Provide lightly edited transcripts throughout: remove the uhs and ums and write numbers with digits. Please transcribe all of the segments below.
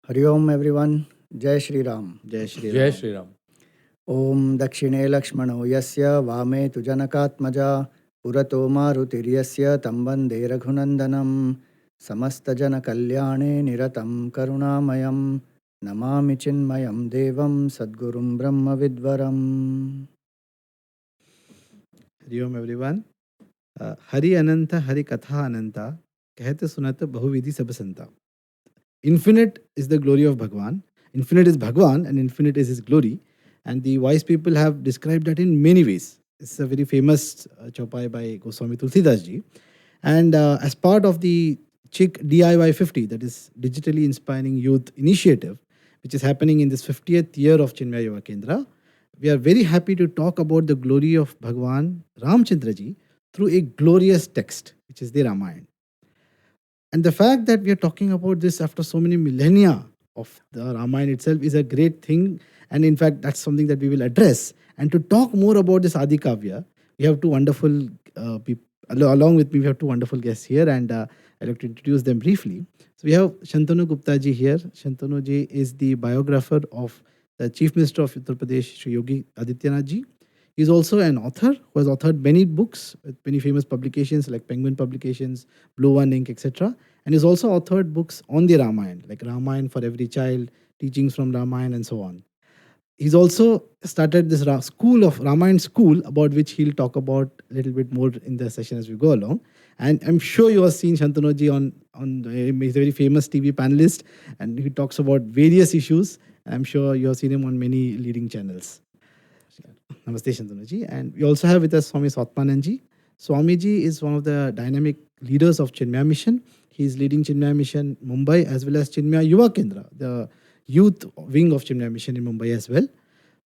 Hari Om everyone. Jai Shri Ram. Jai Shri Jai Ram. Shri Ram. Om Dakshine Lakshmano Yasya Vame tu Janakatmaja Purato Marutiryasya Tambande Raghunandanam Samasta Jana Kalyane Niratam Karunamayam Namami Chinmayam Devam Sadgurum Brahma Vidvaram. Hari Om everyone. Hari Ananta, Hari Katha Ananta, कहते सुनते बहुविधि सब संता. Infinite is the glory of Bhagwan. Infinite is Bhagwan and infinite is his glory. And the wise people have described that in many ways. It's a very famous chaupai by Goswami Tulsidas ji. And as part of the Chick DIY 50, that is Digitally Inspiring Youth Initiative, which is happening in this 50th year of Chinmaya Yuva Kendra, we are very happy to talk about the glory of Bhagwan Ramchandra ji through a glorious text, which is the Ramayana. And the fact that we are talking about this after so many millennia of the Ramayana itself is a great thing. And in fact, that's something that we will address. And to talk more about this Adi Kavya, we have two wonderful people. Along with me, we have two wonderful guests here, and I'd like to introduce them briefly. So we have Shantanu Gupta ji here. Shantanu ji is the biographer of the Chief Minister of Uttar Pradesh, Shri Yogi Adityanath ji. He is also an author who has authored many books with many famous publications like Penguin Publications, Blue One Ink, etc. And he's also authored books on the Ramayana, like Ramayana for Every Child, Teachings from Ramayana, and so on. He's also started this school of Ramayana school, about which he'll talk about a little bit more in the session as we go along. And I'm sure you have seen Shantanu on he's a very famous TV panelist, and he talks about various issues. I'm sure you have seen him on many leading channels. Namaste Shantanu ji. And we also have with us Swami Swatmananda ji. Swami ji is one of the dynamic leaders of Chinmaya Mission. He is leading Chinmaya Mission Mumbai as well as Chinmaya Yuva Kendra, the youth wing of Chinmaya Mission in Mumbai as well.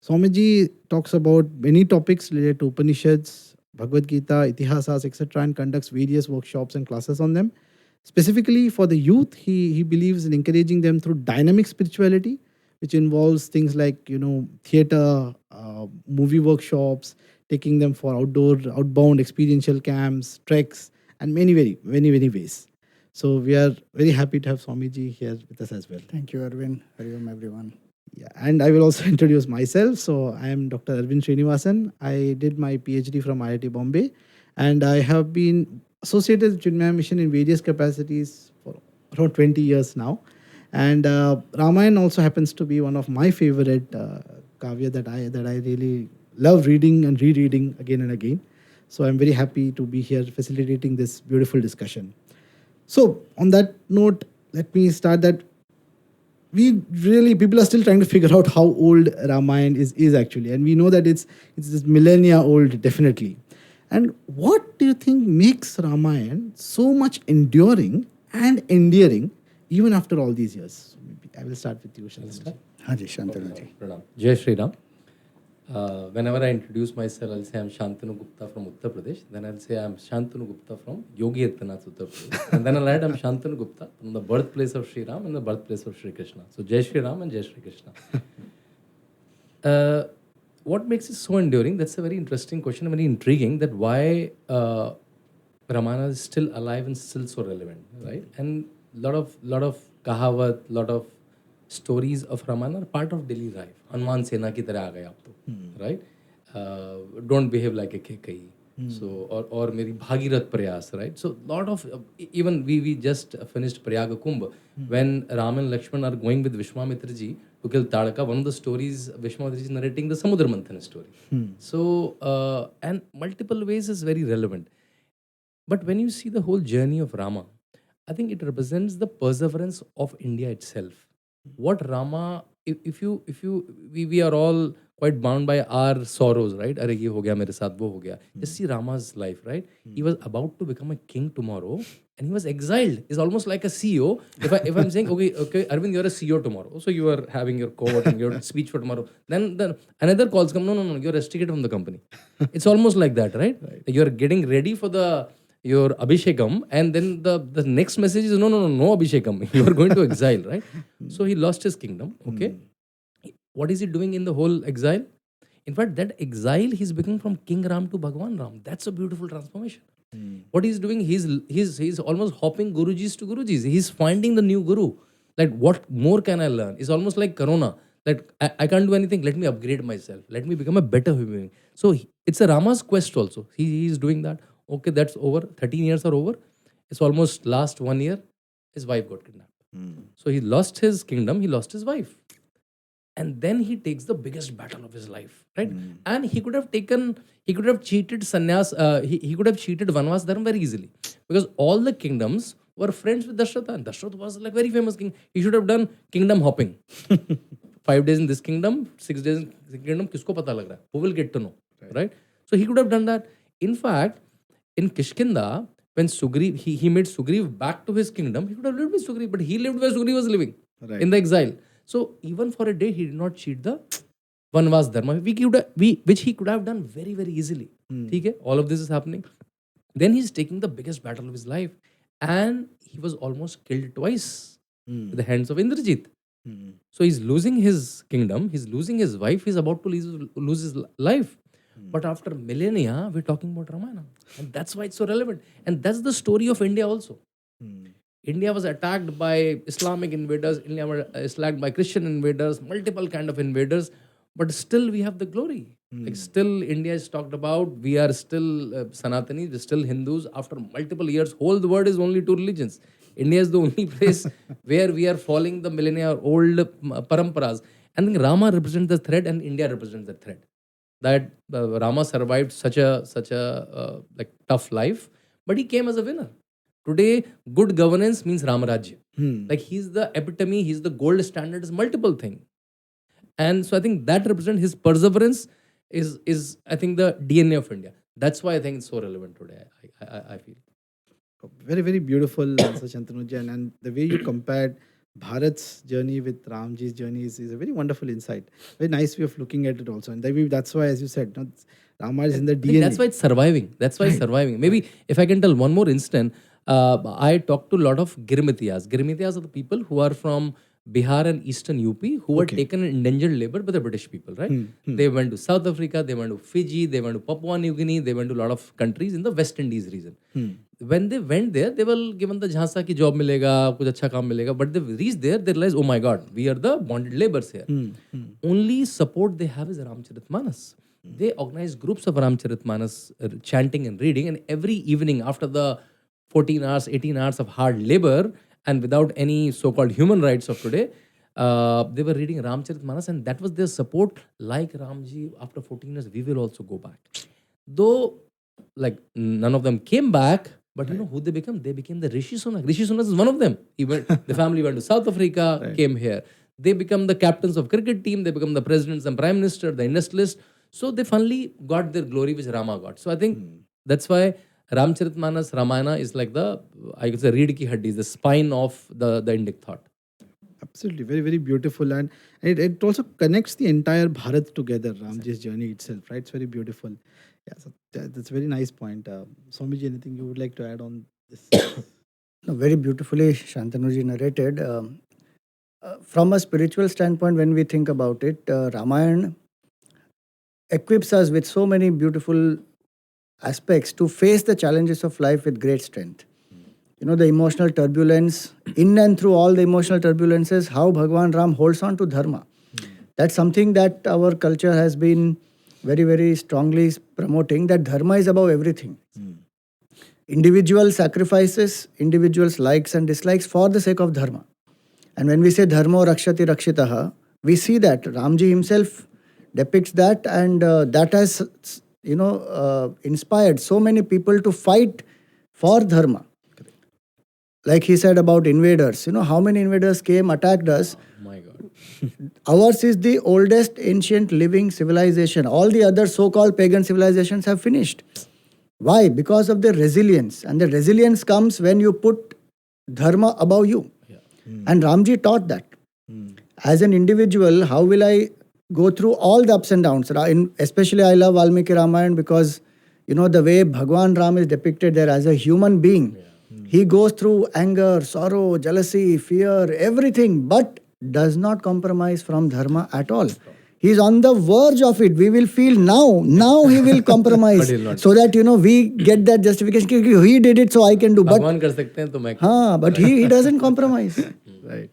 Swamiji talks about many topics related to Upanishads, Bhagavad Gita, Itihasas, etc., and conducts various workshops and classes on them. Specifically for the youth, he believes in encouraging them through dynamic spirituality, which involves things like theater, movie workshops, taking them for outbound experiential camps, treks, and many ways. So we are very happy to have Swamiji here with us as well. Thank you, Arvind. Hari Om everyone. Yeah, and I will also introduce myself. So I am Dr. Arvind Srinivasan. I did my PhD from IIT Bombay, and I have been associated with Chinmaya Mission in various capacities for around 20 years now. And Ramayana also happens to be one of my favorite kavya that I really love reading and rereading again and again. So I'm very happy to be here facilitating this beautiful discussion. So on that note, let me start that people are still trying to figure out how old Ramayana is actually. And we know that it's this millennia old, definitely. And what do you think makes Ramayana so much enduring and endearing even after all these years? So maybe I will start with you, Shantanu. Haji Shantanu ji. Pranam. Jai Shri Ram. Whenever I introduce myself, I'll say I'm Shantanu Gupta from Uttar Pradesh. Then I'll say I'm Shantanu Gupta from Yogi Adityanath, Uttar Pradesh. And then I'll add I'm Shantanu Gupta from the birthplace of Shri Ram and the birthplace of Shri Krishna. So Jai Shri Ram and Jai Shri Krishna. What makes it so enduring? That's a very interesting question, very intriguing, that why Ramayana is still alive and still so relevant, right? And lot of kahavat, lot of stories of Ramayana are part of daily life. Hanuman Sena ki tarah aa gaye aap to, right? Don't behave like a kekai. So or meri bhagirath prayas, right? So lot of even we just finished Prayaga Kumbh when Ram and Lakshman are going with Vishwamitra ji to kill Tadaka. One of the stories Vishwamitra ji is narrating the Samudra Manthan story. So and multiple ways is very relevant. But when you see the whole journey of Rama, I think it represents the perseverance of India itself. What Rama, we are all quite bound by our sorrows, right? Are ye ho gaya, mere saath wo ho gaya. Just see Rama's life, right? He was about to become a king tomorrow, and he was exiled. He's almost like a CEO. If I'm saying, okay, Arvind, you're a CEO tomorrow, so you are having your court and your speech for tomorrow. Then another calls come, no, you're restricted from the company. It's almost like that, right? You're getting ready for your Abhishekam, and then the next message is no Abhishekam. You are going to exile, right? So he lost his kingdom. Okay. What is he doing in the whole exile? In fact, that exile he's becoming from King Ram to Bhagwan Ram. That's a beautiful transformation. What he's doing, he's almost hopping Gurujis to Gurujis. He's finding the new Guru. Like, what more can I learn? It's almost like Corona. That I can't do anything. Let me upgrade myself. Let me become a better human being. So it's a Rama's quest also. He's doing that. Okay, that's over. 13 years are over. It's almost last 1 year. His wife got kidnapped. So he lost his kingdom. He lost his wife. And then he takes the biggest battle of his life, right? And he could have cheated sannyas, he could have cheated Vanvas Dharma very easily, because all the kingdoms were friends with Dashratha, and Dashratha was like very famous king. He should have done kingdom hopping. 5 days in this kingdom, 6 days in this kingdom, kisko pata lag raha? Who will get to know, right? So he could have done that. In fact, in Kishkinda, when Sugriv, he made Sugriv back to his kingdom, he could have lived with Sugriv, but he lived where Sugriv was living, in the exile. So even for a day, he did not cheat the Vanvas Dharma, which he could have done very, very easily. Okay? All of this is happening. Then he's taking the biggest battle of his life, and he was almost killed twice at the hands of Indrajit. So he's losing his kingdom, he's losing his wife, he's about to lose his life. But after millennia, we're talking about Ramayana. And that's why it's so relevant. And that's the story of India also. India was attacked by Islamic invaders, India was attacked by Christian invaders, multiple kind of invaders, but still we have the glory. Like still India is talked about, we are still Sanatani, we're still Hindus. After multiple years, whole the world is only 2 religions. India is the only place where we are following the millennia old paramparas. And then Rama represents the thread and India represents the thread. That Rama survived such a like tough life, but he came as a winner. Today, good governance means Ramarajya. Like he's the epitome, he's the gold standard, is multiple thing. And so I think that represents his perseverance is I think the DNA of India. That's why I think it's so relevant today, I feel. Very, very beautiful answer, Shantanu ji. And the way you compared Bharat's journey with Ramji's journey is a very wonderful insight. Very nice way of looking at it also. And that's why, as you said, Rama is in the I think DNA. that's why it's surviving. That's why it's surviving. Maybe if I can tell one more instant, I talked to a lot of Girmitiyas. Girmitiyas are the people who are from Bihar and Eastern UP who were taken in indentured labor by the British people, right? They went to South Africa, they went to Fiji, they went to Papua New Guinea, they went to a lot of countries in the West Indies region. When they went there, they were given the jhansa ki job milega, kuch acha kaam milega, but they reached there, they realized, oh my God, we are the bonded laborers here. Only support they have is Ramcharitmanas. They organize groups of Ramcharitmanas chanting and reading, and every evening after the 14 hours, 18 hours of hard labor, and without any so-called human rights of today, they were reading Ramcharitmanas, and that was their support. Like Ramji, after 14 years, we will also go back. Though, like, none of them came back, but you know who they became? They became the Rishi Sunak. Rishi Sunak is one of them. The family went to South Africa, came here. They become the captains of cricket team. They become the presidents and prime minister, the industrialist. So they finally got their glory, which Rama got. So I think that's why Ramcharitmanas, Ramayana is like the, I could say, reed ki haddi, the spine of the Indic thought. Absolutely, very, very beautiful. And it also connects the entire Bharat together, Ramji's journey itself, right? It's very beautiful. Yeah, so that's a very nice point. Swamiji, anything you would like to add on this? No, very beautifully Shantanuji narrated. From a spiritual standpoint, when we think about it, Ramayana equips us with so many beautiful aspects to face the challenges of life with great strength. You know, the emotional turbulence, in and through all the emotional turbulences, how Bhagwan Ram holds on to dharma. That's something that our culture has been very, very strongly promoting, that dharma is above everything. Individual sacrifices, individuals' likes and dislikes for the sake of dharma. And when we say dharma rakshati rakshitaha, we see that Ramji himself depicts that, and that has, inspired so many people to fight for dharma. Like he said about invaders, how many invaders came, attacked us. Oh my God. Ours is the oldest ancient living civilization. All the other so-called pagan civilizations have finished. Why? Because of their resilience. And the resilience comes when you put dharma above you. And Ramji taught that. As an individual, how will I go through all the ups and downs? Especially I love Valmiki Ramayana because, the way Bhagwan Ram is depicted there as a human being. He goes through anger, sorrow, jealousy, fear, everything, but does not compromise from dharma at all. He is on the verge of it. We will feel now he will compromise so that, we get that justification. He did it, so I can do. Bhagwan kar sakte hain, to main. But he doesn't compromise. Right.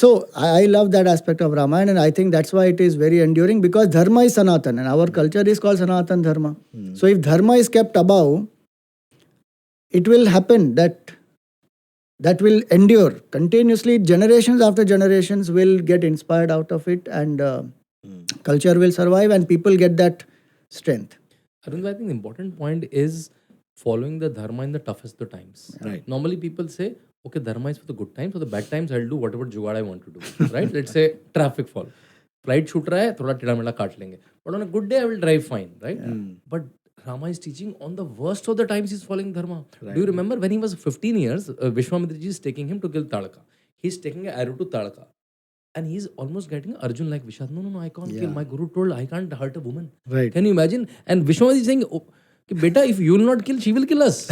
So I love that aspect of Ramayana, and I think that's why it is very enduring, because dharma is sanatan and our culture is called sanatan dharma. So if dharma is kept above, it will happen that will endure continuously. Generations after generations will get inspired out of it, and culture will survive, and people get that strength. Arun, I think the important point is following the dharma in the toughest of times. Right. Normally people say, okay, dharma is for the good times, for the bad times I'll do whatever jugaad I want to do. Right? Let's say traffic fall. Flight shoot raha hai, thoda tida mela kaat lenge. But on a good day I will drive fine, right? But Rama is teaching on the worst of the times he's following dharma. Do you remember when he was 15 years, Vishwamitra ji is taking him to kill Talaka. He's taking an arrow to Talaka. And he's almost getting Arjun like Vishad. No, I can't kill. My guru told I can't hurt a woman. Right. Can you imagine? And Vishwamitra is saying, oh, beta, if you will not kill, she will kill us.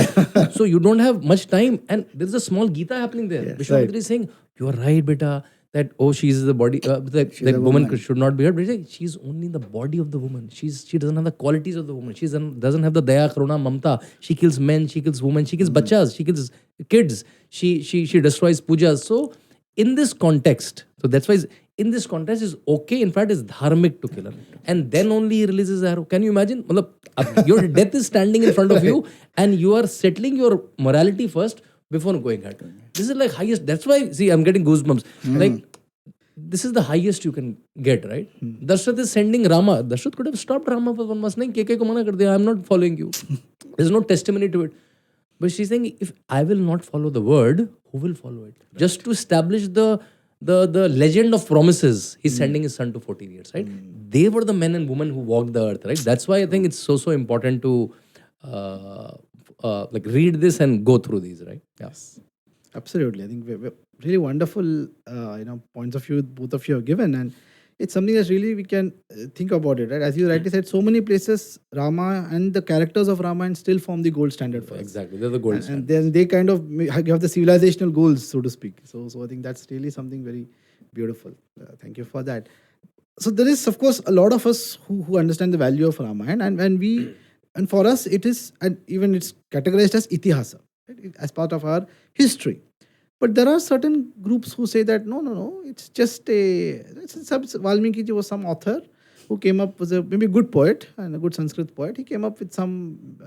So you don't have much time. And there's a small Gita happening there. Vishwamitra is saying, you are right, beta. That she's the body, that woman should not be hurt. But he's like, she's only in the body of the woman. She doesn't have the qualities of the woman. She doesn't have the daya, karuna, mamta. She kills men, she kills women, she kills bachas, she kills kids. She destroys pujas. So in this context, so that's why in this context is okay. In fact, it's dharmic to kill her. And then only he releases the arrow. Can you imagine? Your death is standing in front of you, and you are settling your morality first before going ahead. This is like highest. That's why, see, I'm getting goosebumps. Like, this is the highest you can get, right? Dashrath is sending Rama. Dashrath could have stopped Rama for 1 month. Nahin, KK ko mana kar diya. I'm not following you. There's no testimony to it. But she's saying, if I will not follow the word, who will follow it? Right. Just to establish the legend of promises, he's sending his son to 14 years, right? They were the men and women who walked the earth, right? That's why I think it's so important to like read this and go through these, right? Yes, absolutely. I think we're really wonderful, points of view both of you have given, and it's something that really we can think about it, right? As you rightly said, so many places Rama and the characters of Ramayana still form the gold standard for us. Exactly, they're the gold standard. And then they kind of have the civilizational goals, so to speak. So I think that's really something very beautiful. Thank you for that. So there is, of course, a lot of us who understand the value of Ramayana, and for us it is, and even it's categorized as itihasa, right? As part of our history. But there are certain groups who say that no, it's just Valmiki ji was some author who came up, was maybe a good poet and a good Sanskrit poet. He came up with some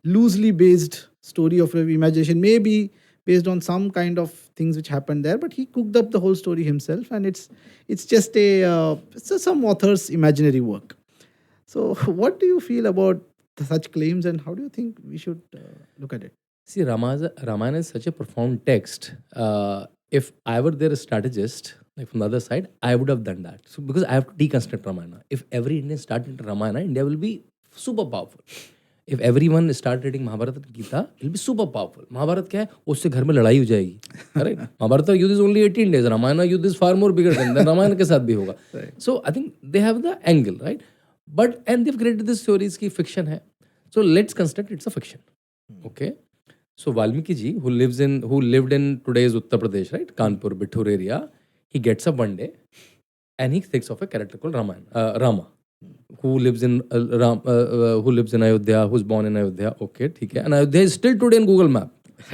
loosely based story of imagination, maybe based on some kind of things which happened there, but he cooked up the whole story himself, and it's just some author's imaginary work. So what do you feel about such claims, and how do you think we should look at it? See, Ramayana is such a profound text. If I were their strategist, like from the other side, I would have done that. So because I have to deconstruct Ramayana. If every Indian started Ramayana, India will be super powerful. If everyone start reading Mahabharata and Gita, it will be super powerful. Mahabharata क्या है? उससे घर में लड़ाई हो जाएगी. Correct? Mahabharata युद्ध is only 18 days. Ramayana युद्ध is far more bigger than Ramayana के साथ भी होगा. So I think they have the angle, right? And they've created this stories की fiction है. So let's construct it's a fiction. Okay? So Valmiki ji, who lived in today's Uttar Pradesh, right, Kanpur, Bithur area, he gets up one day and he thinks of a character called Rama, who lives in Ayodhya, who's born in Ayodhya. Okay, theek hai. And Ayodhya is still today in Google Map,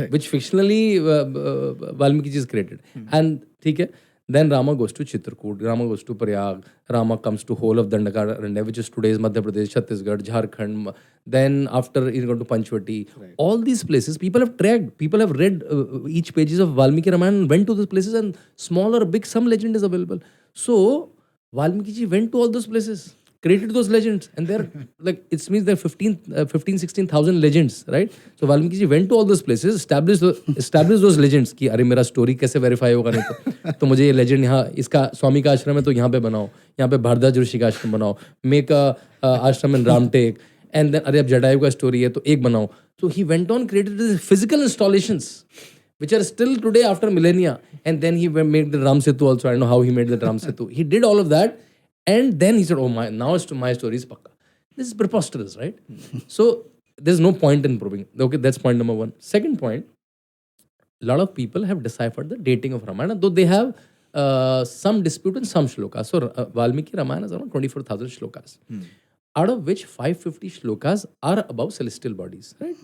which fictionally Valmiki ji has created. And theek hai. Then Rama goes to Chitrakoot, Rama goes to Prayag, Rama comes to whole of Dandakaranya, which is today's Madhya Pradesh, Chhattisgarh, Jharkhand. Then after he got to Panchvati. Right. All these places, people have trekked, people have read each pages of Valmiki Ramayana and went to those places, and small or big, some legend is available. So Valmiki ji went to all those places, created those legends, and they're like, it means there are 16,000 legends, right? So Valmiki ji went to all those places, established those legends कि अरे मेरा story कैसे verify होगा नहीं तो मुझे ये legend यहाँ इसका स्वामी का आश्रम है तो यहाँ पे बनाओ, यहाँ पे भारद्वाज ऋषि का आश्रम बनाओ, make a आश्रम in Ramtek, and then अरे अब जटायु का story है तो एक बनाओ. So he went on, created these physical installations which are still today after millennia, and then he made the Ram Setu also. I don't know how he made the Ram Setu. He did all of that. And then he said, now my story is pakka. This is preposterous, right? So there's no point in proving. Okay, that's point number one. Second point, a lot of people have deciphered the dating of Ramayana, though they have some dispute in some shlokas. So Valmiki Ramayana is around 24,000 shlokas, out of which 550 shlokas are about celestial bodies, right?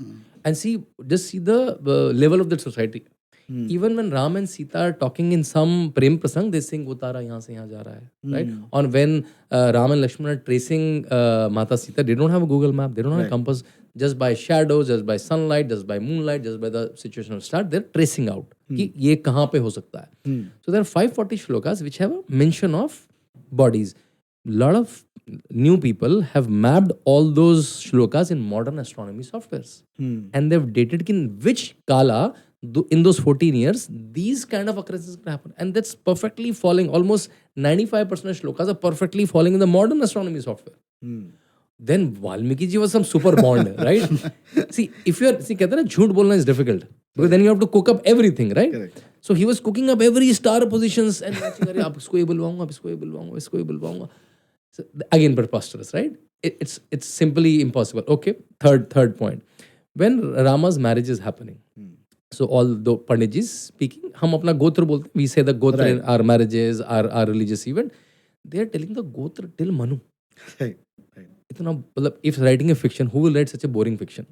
And just see the level of that society. Even when Ram and Sita are talking in some prem prasang, they sing "वो तारा यहाँ से यहाँ जा रहा है," right? Or when Ram and Lakshman are tracing Mata Sita, they don't have a Google map, they don't have a compass. Just by shadows, just by sunlight, just by moonlight, just by the situation of star, they're tracing out कि ये कहाँ पे हो सकता है. So there are 540 shlokas which have a mention of bodies. Lot of new people have mapped all those shlokas in modern astronomy softwares, and they've dated in which kala in those 14 years these kind of occurrences can happen, and that's perfectly falling. Almost 95% of shlokas are perfectly falling in the modern astronomy software. Then Valmiki ji was some super bond, right? See, if you're कहते हैं ना झूठ बोलना is difficult because then you have to cook up everything, right? Correct. So he was cooking up every star positions and matching. अरे आप इसको ये बुलवाऊंगा, आप इसको ये बुलवाऊंगा, इसको ये बुलवाऊंगा. So, again, preposterous, right? It's simply impossible. Okay, third point. When Rama's marriage is happening, so all the Panditjis speaking, हम अपना गोत्र बोलते हैं. We say the gotra in our marriages, our religious event. They are telling the gotra till Manu. Right. इतना मतलब if writing a fiction, who will write such a boring fiction?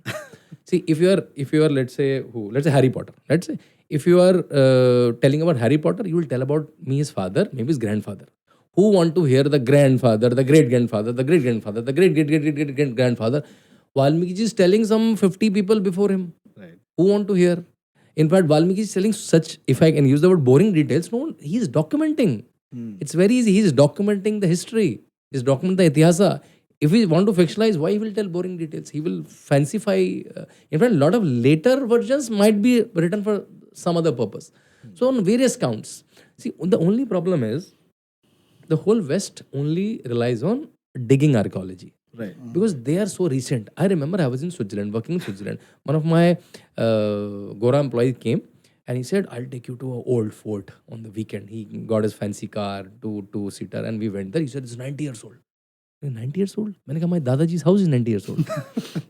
See, if you are let's say Harry Potter. Let's say if you are telling about Harry Potter, you will tell about me his father, maybe his grandfather. Who want to hear the grandfather, the great grandfather, the great grandfather, the great grandfather? Valmiki is telling some 50 people before him. Right. Who want to hear? In fact, Valmiki is telling such, if I can use the word boring details, no, he is documenting. It's very easy. He is documenting the history. He is documenting the itihasa. If we want to fictionalize, why he will tell boring details? He will fancify. In fact, a lot of later versions might be written for some other purpose. So on various counts. See, the only problem is the whole West only relies on digging archaeology. Right. Because they are so recent. I remember I was in Switzerland, working in Switzerland. One of my Gora employees came and he said, I'll take you to an old fort on the weekend. He got his fancy car, two-seater, and we went there. He said, it's 90 years old. 90 years old? मैंने कहा, my Dadaji's house is 90 years old.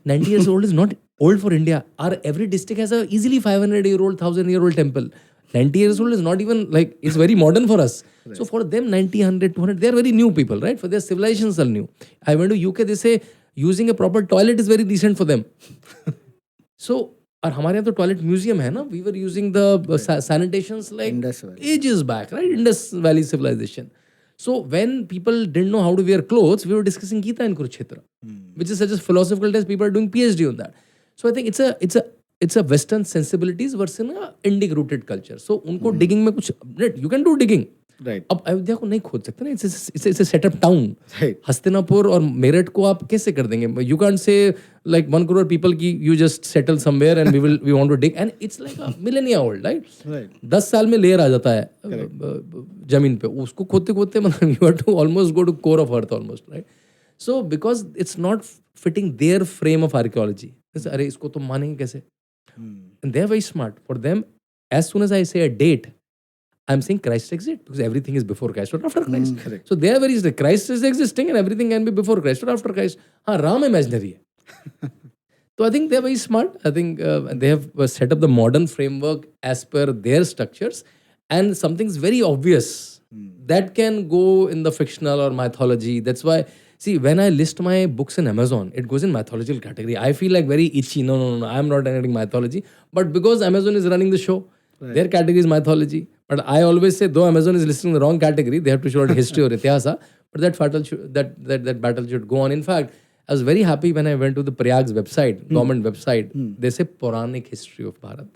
90 years old is not old for India. Our every district has a easily 500-year-old, 1,000-year-old temple. 90 years old is not even like, it's very modern for us. Right. So for them, 90, 100, 200, they are very new people, right? For their civilizations are new. I went to UK, they say using a proper toilet is very decent for them. So, और हमारे यहाँ तो toilet museum है ना, we were using the sanitations like ages back, right? Indus Valley civilization. So when people didn't know how to wear clothes, we were discussing Gita in Kurukshetra, which is such a philosophical test. People are doing PhD on that. So I think it's a Western sensibilities versus an Indic rooted culture. So उनको digging में कुछ, you can do digging. Right. अब अयोध्या को नहीं खोद सकते ना. It's a set up town. Right. Hastinapur और मेरठ को आप कैसे कर देंगे? You can't say like 1 crore people की you just settle somewhere and we want to dig, and it's like a millennia old, right? Right. 10 साल में लेयर आ जाता है जमीन पे. उसको खोदते खोदते मतलब you have to almost go to core of earth almost, right? So because it's not fitting their frame of archaeology. अरे इसको तो मानेंगे कैसे? And they're very smart. For them, as soon as I say a date, I'm saying Christ exists because everything is before Christ or after Christ. Correct. So they are very Christ is existing and everything can be before Christ or after Christ. Ram imaginary hai. So I think they are very smart. I think they have set up the modern framework as per their structures, and something's very obvious that can go in the fictional or mythology. That's why, see, when I list my books in Amazon, it goes in mythological category. I feel like very itchy. No. I'm not writing mythology. But because Amazon is running the show, their category is mythology. But I always say, though Amazon is listing the wrong category, they have to show history or itihasa. But that battle should go on. In fact, I was very happy when I went to the Prayag's website, government website. They say Puranic history of Bharat,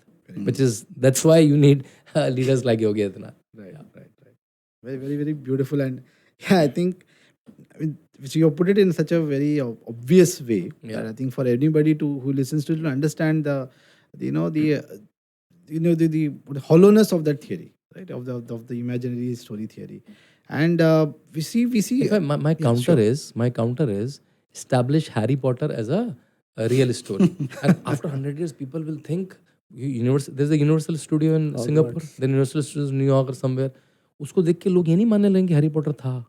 that's why you need leaders like Yogi Adityanath. Right. Very, very, very beautiful. And yeah, I think you put it in such a very obvious way that I think for anybody who listens to it to understand the hollowness of that theory, right? Of the imaginary story theory. And we see. In fact, my counter is establish Harry Potter as a real story. And after 100 years, people will think there's a Universal Studio in Singapore, the Universal Studios in New York or somewhere. उसको देख के लोग ये नहीं मानने लगेंगे Harry Potter था.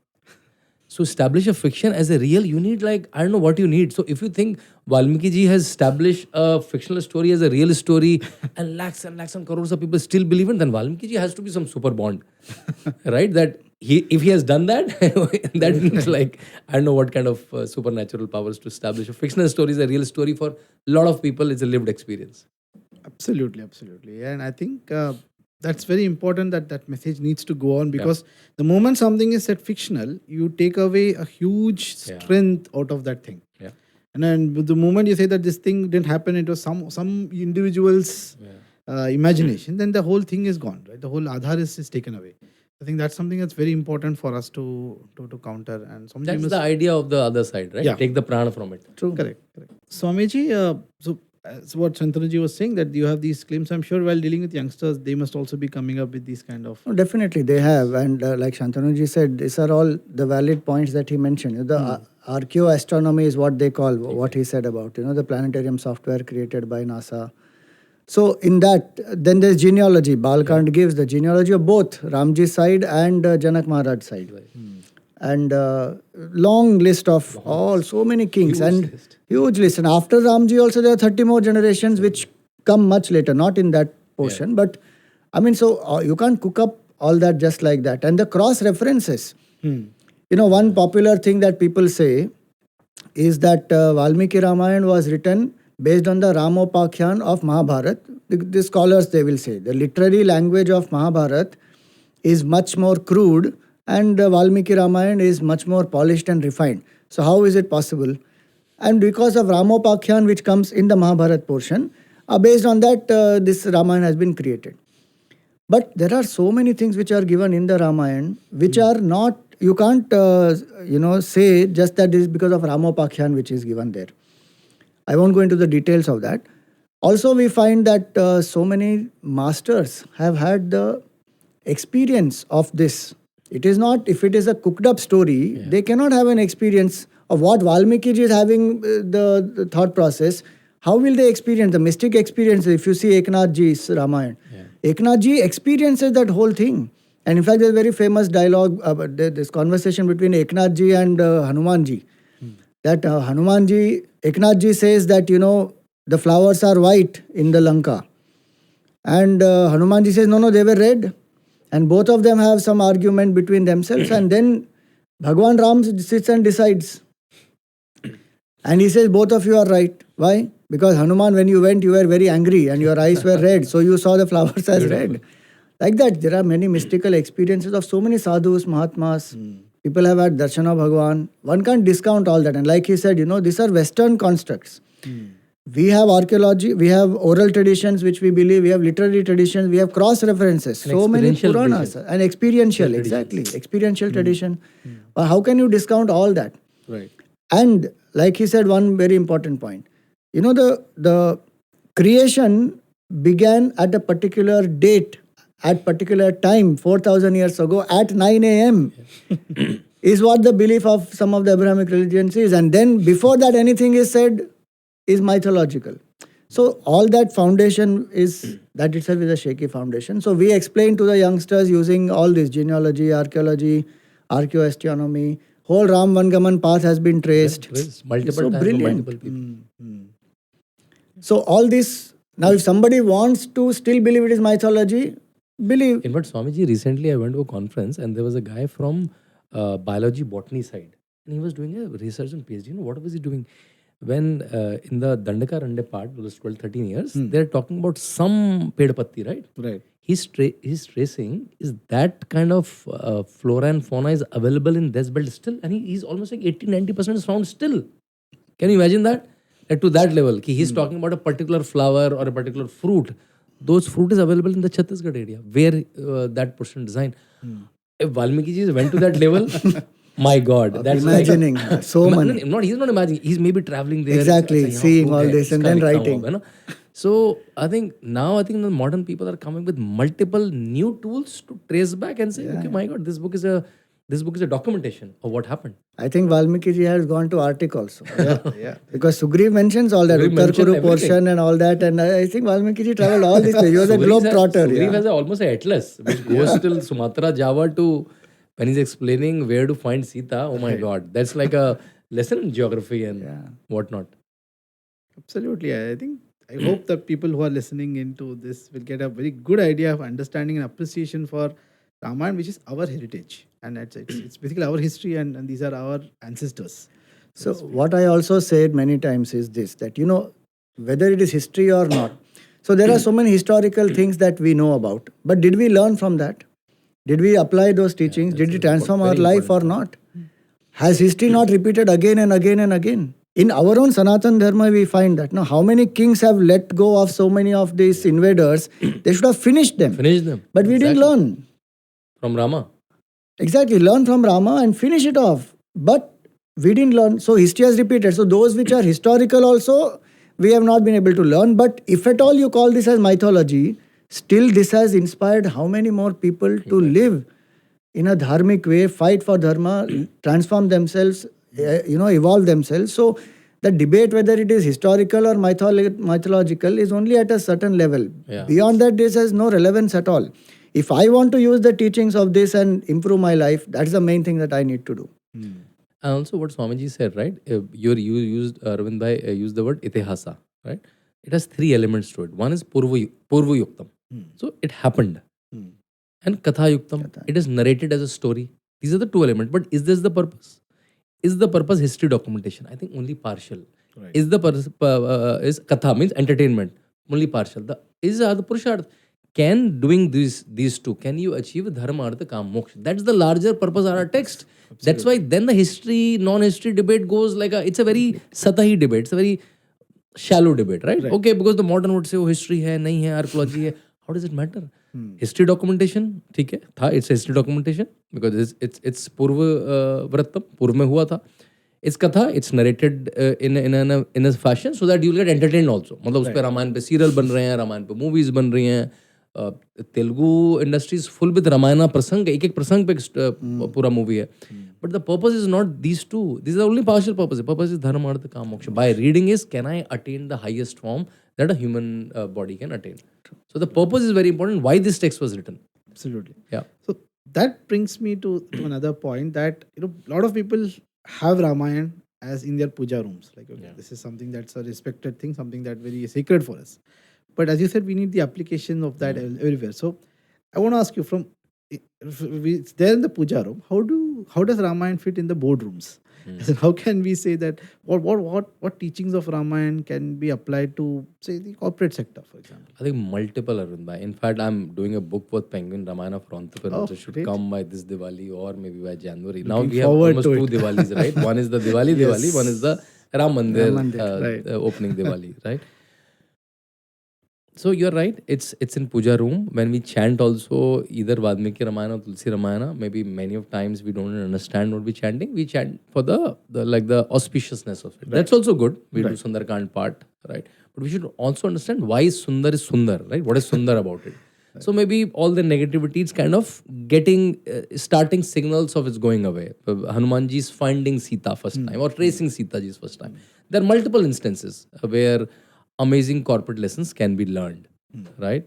So establish a fiction as a real, you need like, I don't know what you need. So if you think Valmiki ji has established a fictional story as a real story and lakhs and crores of people still believe it, then Valmiki ji has to be some super bond. Right? That if he has done that, that means like, I don't know what kind of supernatural powers to establish a fictional story is a real story for a lot of people. It's a lived experience. Absolutely. And I think that's very important, that that message needs to go on, because the moment something is set fictional, you take away a huge strength out of that thing. Yeah. And then the moment you say that this thing didn't happen, it was some individual's imagination, then the whole thing is gone, right? The whole adhar is taken away. I think that's something that's very important for us to counter. And Swamiji That's must, the idea of the other side, right? Yeah. Take the prana from it. True. correct. Swamiji, so as what Shantanu was saying, that you have these claims, I'm sure while dealing with youngsters, they must also be coming up with these kind of. No, definitely, they have. And like Shantanuji said, these are all the valid points that he mentioned. The archaeoastronomy is what they call, what he said about, the planetarium software created by NASA. So in that, then there's genealogy. Balkand gives the genealogy of both Ramji's side and Janak Maharaj's side. And long list of so many kings. Huge list. And after Ramji also there are 30 more generations which come much later, not in that portion. But I mean, so you can't cook up all that just like that. And the cross references. One popular thing that people say is that Valmiki Ramayana was written based on the Ramopakhyan of Mahabharata. The scholars, they will say, the literary language of Mahabharata is much more crude and Valmiki Ramayana is much more polished and refined. So how is it possible? And because of Ramopakhyan, which comes in the Mahabharata portion, based on that, this Ramayana has been created. But there are so many things which are given in the Ramayana, which are not, you can't, say just that this is because of Ramopakhyan which is given there. I won't go into the details of that. Also, we find that so many masters have had the experience of this. It is not, if it is a cooked up story, they cannot have an experience of what Valmiki is having, the thought process. How will they experience the mystic experience? If you see Eknath Ji's Ramayana, Eknath Ji experiences that whole thing. And in fact, there's a very famous dialogue, this conversation between Eknath Ji and Hanuman Ji. That Hanuman Ji, Eknath Ji says that, the flowers are white in the Lanka. And Hanuman Ji says, no, they were red. And both of them have some argument between themselves. And then Bhagwan Ram sits and decides. And he says, both of you are right. Why? Because Hanuman, when you went, you were very angry and your eyes were red. So you saw the flowers as red. Like that, there are many mystical experiences of so many sadhus, mahatmas. People have had darshan of Bhagwan. One can't discount all that. And like he said, these are Western constructs. We have archaeology, we have oral traditions which we believe, we have literary traditions, we have cross references. So many Puranas. And experiential, exactly. Experiential tradition. How can you discount all that? Right. And like he said, one very important point. The creation began at a particular date, at particular time, 4,000 years ago, at 9 a.m. is what the belief of some of the Abrahamic religions is. And then before that anything is said is mythological. So all that foundation is, that itself is a shaky foundation. So we explain to the youngsters using all this genealogy, archaeology, archaeoastronomy, whole Ram Vangaman path has been traced. Multiple so times, brilliant. multiple people. So all this, now if somebody wants to still believe it is mythology, believe. In fact, Swamiji, recently I went to a conference and there was a guy from biology botany side. And he was doing a research on PhD. What was he doing? When in the Dandaka Rande part, those 12, 13 years, they're talking about some pedapatti, right? Right. He's tracing, is that kind of flora and fauna is available in this belt still? And he's almost like 80-90% is found still. Can you imagine that? To that level, he's talking about a particular flower or a particular fruit. Those fruit is available in the Chhattisgarh area where that portion design. If Valmiki ji went to that level, my God, that's imagining so many. He's not imagining. He's maybe traveling there. Exactly, seeing all this and then writing. So I think the modern people are coming with multiple new tools to trace back and say, okay, my God, this book is a documentation of what happened. I think Valmiki ji has gone to Arctic also. Because Sugriv mentions all that, Uttar Kuru portion and all that. And I think Valmiki ji traveled all this way. He was a globetrotter. Sugriv has almost an atlas which goes till Sumatra, Java to, when he's explaining where to find Sita, oh my God, that's like a lesson in geography and whatnot. Absolutely. I hope that people who are listening into this will get a very good idea of understanding and appreciation for Ramayana, which is our heritage. And it's basically our history and these are our ancestors. So what I also said many times is this, that whether it is history or not. So there are so many historical things that we know about. But did we learn from that? Did we apply those teachings? Did it transform our life or not? Has history not repeated again and again and again? In our own Sanatan Dharma, we find that. Now, how many kings have let go of so many of these invaders? They should have finished them. Finish them. But we didn't learn. From Rama. Exactly. Learn from Rama and finish it off. But we didn't learn. So history has repeated. So those which are historical also, we have not been able to learn. But if at all you call this as mythology, still this has inspired how many more people to live in a dharmic way, fight for dharma, transform themselves, evolve themselves. So the debate whether it is historical or mythological is only at a certain level. Yeah. Beyond that, this has no relevance at all. If I want to use the teachings of this and improve my life, that's the main thing that I need to do. And also what Swamiji said, right? You used, Arvind Bhai used the word itihasa, right? It has three elements to it. One is purva yuktam. So it happened. And katha yuktam. It is narrated as a story. These are the two elements. But is this the purpose? Is the purpose history documentation? I think only partial. Right. Is the purpose is katha means entertainment? Only partial. Is the purusharth. Can doing these two, can you achieve dharma, artha, kam, moksha? That's the larger purpose of our text. Absolutely. That's why then the history, non-history debate goes like it's a very satahi debate. It's a very shallow debate, right? Okay, because the modern would say, oh, history hai, nahi hai, archaeology hai. How does it matter? History documentation, ठीक है, था. It's a history documentation because it's purva vrattam, purva में हुआ था. It's katha, it's narrated in a fashion so that you'll get entertained also. मतलब उस पे रामायण पे सीरियल बन रहे हैं, रामायण पे मूवीज बन रही हैं. Telugu industry is full with Ramayana प्रसंग, एक प्रसंग पे पूरा मूवी है. But the purpose is not these two. This is only partial purpose. Purpose is dharma artha kama moksha. By reading is can I attain the highest form that a human body can attain. So the purpose is very important. Why this text was written? Absolutely. Yeah. So that brings me to another point that a lot of people have Ramayana as in their puja rooms. Like, okay, this is something that's a respected thing, something that very sacred for us. But as you said, we need the application of that everywhere. So I want to ask you, from it's there in the puja room, how does Ramayana fit in the boardrooms? How can we say that what teachings of Ramayana can be applied to, say, the corporate sector, for example? I think multiple, Arvind bhai. In fact, I'm doing a book with Penguin Ramayana for entrepreneurs. It should great. come by this Diwali or maybe by January. Looking now we have forward almost to two it. Diwalis, right? One is the Diwali, Yes. one is the Ram Mandir, right. opening Diwali, right? So you're right. It's in puja room. When we chant also, either Valmiki Ramayana or Tulsi Ramayana, maybe many of times we don't understand what we're chanting. We chant for the auspiciousness of it. Right. That's also good. We do Sundarkand part, right? But we should also understand why Sundar is Sundar, right? What is Sundar about it? Right. So maybe all the negativity is kind of getting, starting signals of it's going away. Hanumanji is finding Sita first time or tracing Sita ji's first time. There are multiple instances where amazing corporate lessons can be learned, right?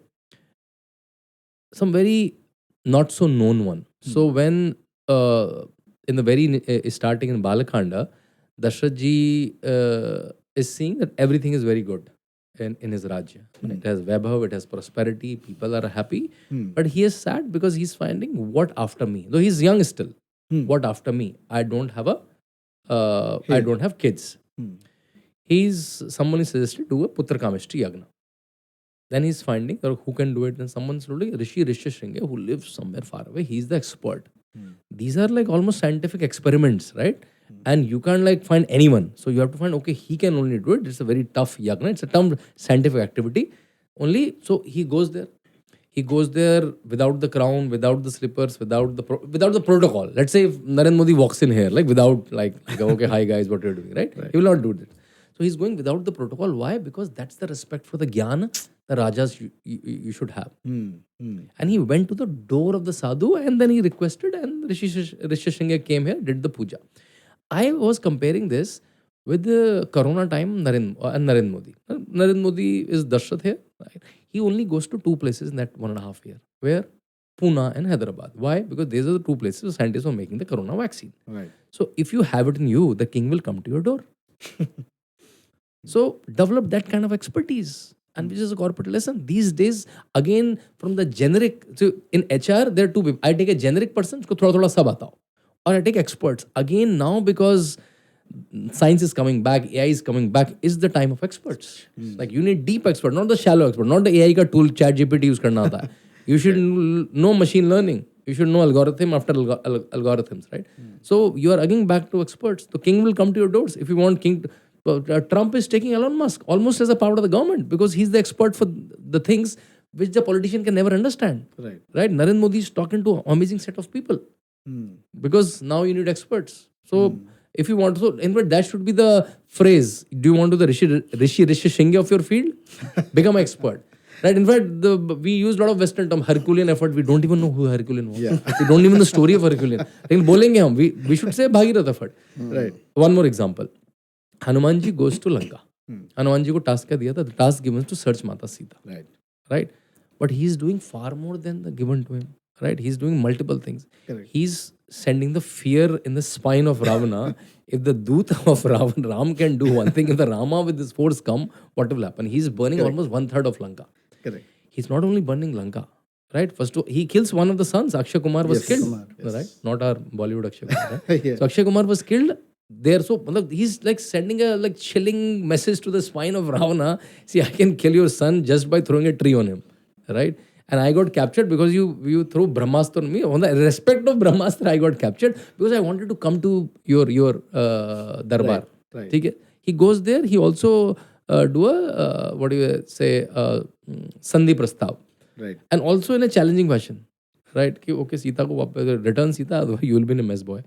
Some very not so known one. So when in the very starting in Balakanda, Dashrath ji is seeing that everything is very good in his Rajya. It has Vaibhav, it has prosperity, people are happy. But he is sad because he's finding what after me. Though he's young still. What after me? I don't have I don't have kids. Someone is suggested to do a Putra Kameshti Yagna. Then he's finding who can do it. Then someone's told Rishi Rishishringe, who lives somewhere far away, he's the expert. These are like almost scientific experiments, right? And you can't like find anyone. So you have to find, okay, he can only do it. It's a very tough yagna. It's a term scientific activity. Only, so he goes there. He goes there without the crown, without the slippers, without the protocol. Let's say if Narendra Modi walks in here, like without like okay, hi guys, what you're doing, right? He will not do that. So he's going without the protocol. Why? Because that's the respect for the jnana the Rajas you should have. And he went to the door of the sadhu and then he requested, and Rishi Singha came here, did the puja. I was comparing this with the Corona time Narendra Modi. Narendra Modi is Dashrath here. Right? He only goes to two places in that 1.5 year. Where? Pune and Hyderabad. Why? Because these are the two places where scientists are making the Corona vaccine. Right. So if you have it in you, the king will come to your door. So develop that kind of expertise. And which is a corporate lesson. These days, again, from the generic, so in HR, there are two people. I take a generic person, usko thoda thoda sab aata ho. Or I take experts. Again, now because science is coming back, AI is coming back, is the time of experts. Like you need deep expert, not the shallow expert, not the AI ka tool chat GPT use karna aata hai. You should know machine learning. You should know algorithm after algorithms, right? So you are again back to experts. The king will come to your doors. If you want king, Trump is taking Elon Musk almost as a part of the government because he's the expert for the things which the politician can never understand. Right? Narendra Modi is talking to an amazing set of people because now you need experts. So if you want to, in fact, that should be the phrase. Do you want to the Rishi Shinge of your field? Become an expert. Right? In fact, we use a lot of Western term, Herculean effort. We don't even know who Herculean was. Yeah. We don't even know the story of Herculean. We should say Bhagirath effort. Right. One more example. Hanumanji goes to Lanka. Hanumanji ko task kya diya tha? The task given to search Mata Sita. Right? But he's doing far more than the given to him. Right? He's doing multiple things. Correct. He's sending the fear in the spine of Ravana. If the Doot of Ram can do one thing, if the Rama with his force come, what will happen? He's burning almost 1/3 of Lanka. Correct. He's not only burning Lanka, right? First, he kills one of the sons. Akshay Kumar was killed, right? Not our Bollywood Akshay Kumar. Right? So Akshay Kumar was killed there. So he's like sending a chilling message to the spine of Ravana. See, I can kill your son just by throwing a tree on him, right? And I got captured because you threw Brahmastra on me. On the respect of Brahmastra, I got captured because I wanted to come to your darbar. Right. He goes there. He also do a what do you say Sandhi Prastav. Right. And also in a challenging fashion, right? Ki, okay, Sita ko return Sita, otherwise you will be in a mess, boy.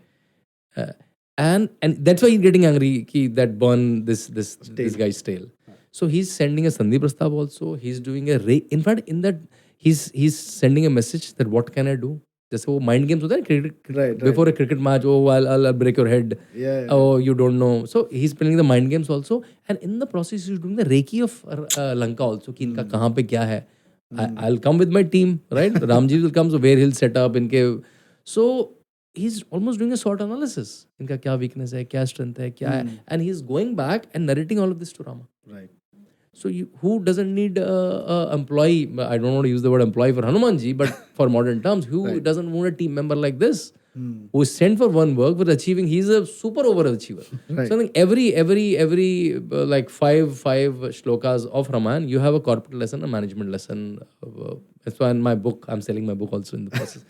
And that's why he's getting angry ki that burn this guy's tail. So he's sending a Sandhi Prastav also. He's doing in fact, in that he's sending a message that what can I do? जैसे वो mind games होता है cricket before a cricket match. Oh, I'll break your head. Yeah. Oh, you don't know. So he's playing the mind games also, and in the process he's doing the Reiki of Lanka also. कि इनका कहाँ पे क्या है? I'll come with my team, right? Ramji will come, so where he'll set up इनके. So he's almost doing a SWOT analysis. इनका क्या weakness है, क्या strength है, क्या है, and he's going back and narrating all of this to Rama. Right. So who doesn't need employee? I don't want to use the word employee for Hanumanji, but for modern terms, who doesn't want a team member like this? Who is sent for one work for achieving? He's a super overachiever. Right. So I think every like five shlokas of Ramayana, you have a corporate lesson, a management lesson. That's why in my book, I'm selling my book also in the process.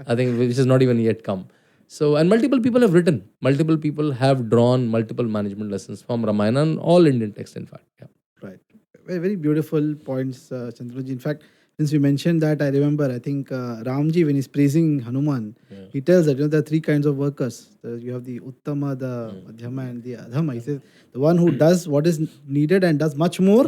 I think which has not even yet come. So, and multiple people have written, multiple people have drawn multiple management lessons from Ramayana and all Indian texts, in fact. Yeah. Right. Very, very beautiful points, Chandruji. In fact, since we mentioned that, I remember, I think Ramji, when he's praising Hanuman, he tells that there are three kinds of workers. You have the Uttama, the Madhyama, and the Adhama. He says the one who does what is needed and does much more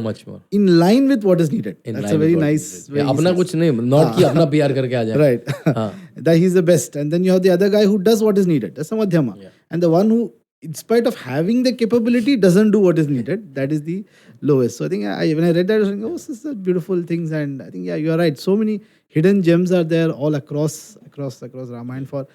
in line with what is needed. That's a very nice way. अपना कुछ नहीं, not कि अपना PR करके आ जाए. Right. That he's the best. And then you have the other guy who does what is needed. That's the Madhyama. And the one who, in spite of having the capability, doesn't do what is needed. That is the lowest. So I think when I read that, I was like, oh, this is beautiful things. And I think, yeah, you are right. So many hidden gems are there all across Ramayana for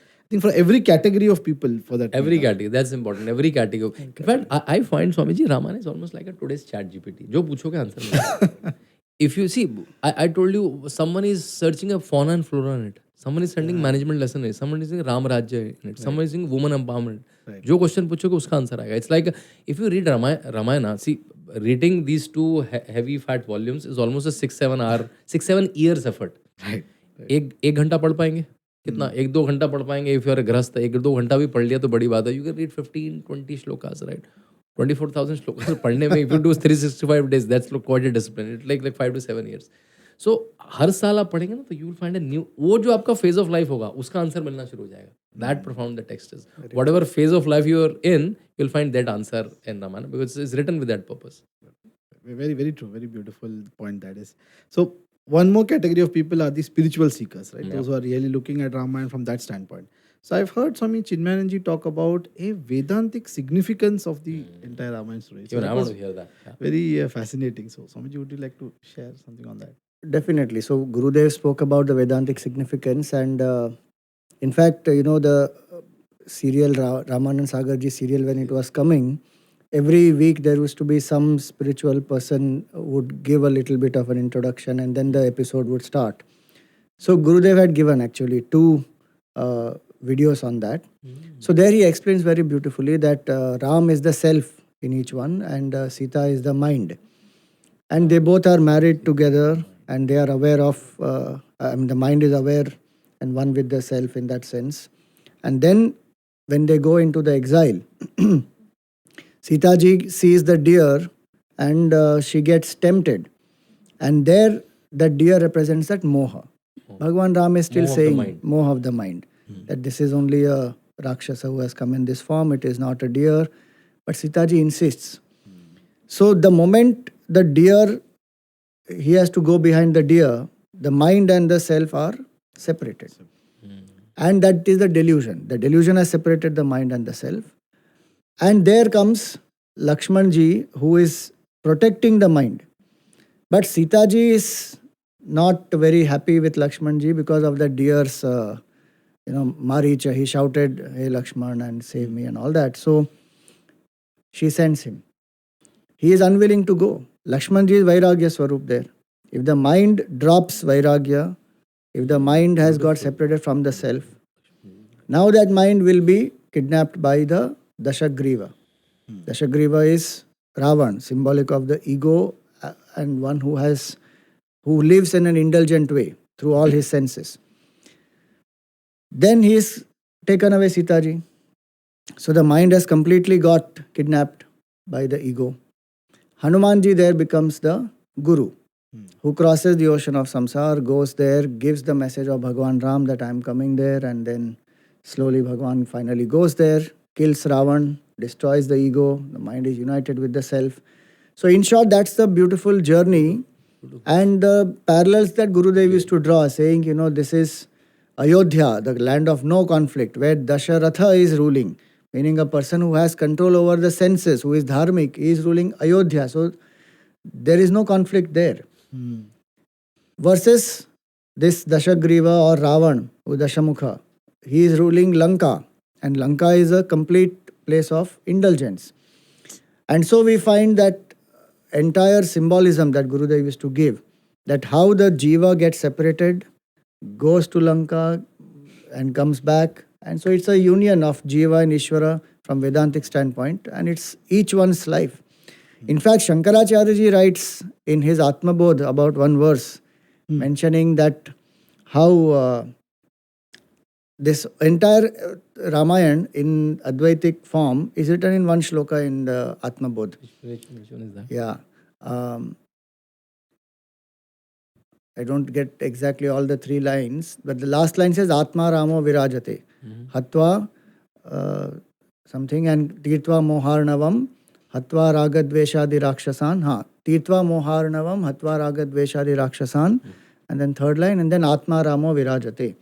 every category of people for that. Every category. That's important. Every category. In fact, I find Swamiji, Ramayana is almost like a today's chat GPT. जो पूछोगे answer मिलेगा. If you see, I told you, someone is searching a fauna and flora in it. Someone is sending management lesson in it. Someone is saying Ram Rajya in it. Someone is saying woman empowerment. जो question पूछोगे उसका answer आएगा. It's like if you read Ramayana, see, reading these two heavy fat volumes is almost a 6-7 years effort. Right. एक घंटा पढ़ पाएंगे कितना? 1-2 घंटा पढ़ पाएंगे. If you are a गृहस्थ, 1-2 घंटा भी पढ़ लिया तो बड़ी बात है. You can read 15-20 shlokas, right? 24,000 shlokas पढ़ने में, if you do 365 days, that's quite a discipline. It's like 5 to 7 years. So हर साल आप पढ़ेंगे ना तो you will find a new, वो जो आपका phase of life होगा उसका आंसर मिलना शुरू हो जाएगा. That profound the text is. Whatever phase of life you are in, you'll find that answer in Ramayana because it's written with that purpose. Very, very true. Very beautiful point that is. So one more category of people are the spiritual seekers, right? Those who are really looking at Ramayana from that standpoint. So I've heard Swami Chinmaya talk about a Vedantic significance of the entire Ramayana story. So Even I want to hear that. Yeah. Very fascinating. So Swamiji, would you like to share something on that? Definitely. So Gurudev spoke about the Vedantic significance, and in fact, the serial Ramanand Sagarji serial, when it was coming, every week there used to be some spiritual person would give a little bit of an introduction, and then the episode would start. So Gurudev had given actually two videos on that. So there he explains very beautifully that Ram is the self in each one, and Sita is the mind, and they both are married together, and they are aware of. I mean, the mind is aware and one with the self in that sense. And then when they go into the exile, Sita ji sees the deer, and she gets tempted, and there that deer represents that moha. Bhagwan Ram is still Moh of the saying mind. moha of the mind, that this is only a Rakshasa who has come in this form, it is not a deer. But Sitaji insists. So the moment the deer, he has to go behind the deer, the mind and the self are separated. And that is the delusion. The delusion has separated the mind and the self. And there comes Lakshmanji, who is protecting the mind. But Sitaji is not very happy with Lakshmanji because of the deer's, Maricha. He shouted, "Hey Lakshman, and save me," and all that. So she sends him. He is unwilling to go. Lakshmanji is Vairagya Swarup there. If the mind drops Vairagya, if the mind has got separated from the self, now that mind will be kidnapped by the Dashagriva. Dashagriva is Ravan, symbolic of the ego, and one who lives in an indulgent way through all his senses. Then he is taken away Sitaji. So the mind has completely got kidnapped by the ego. Hanumanji there becomes the Guru, who crosses the ocean of samsara, goes there, gives the message of Bhagwan Ram that I am coming there, and then slowly Bhagwan finally goes there, kills Ravan, destroys the ego, the mind is united with the self. So in short, that's the beautiful journey and the parallels that Gurudev used to draw, saying, this is Ayodhya, the land of no conflict, where Dasharatha is ruling, meaning a person who has control over the senses, who is dharmic, is ruling Ayodhya. So there is no conflict there. Versus this Dashagriva or Ravan, who Dashamukha, he is ruling Lanka, and Lanka is a complete place of indulgence. And so we find that entire symbolism that Gurudev used to give, that how the jiva gets separated, goes to Lanka and comes back. And so it's a union of jiva and Ishvara from Vedantic standpoint, and it's each one's life. In fact, Shankaracharya ji writes in his Atmabodh about one verse, mentioning that how this entire Ramayana in Advaitic form is written in one shloka in the Atmabodh. Which one is that? Yeah. I don't get exactly all the 3 lines, but the last line says Atma Ramo Virajate. Hatva something and Tirtva Moharnavam Hatva Ragadveshadi Rakshasan. Tirtva Moharnavam Hatva Ragadveshadi Rakshasan. And then third line, and then Atma Ramo Virajate.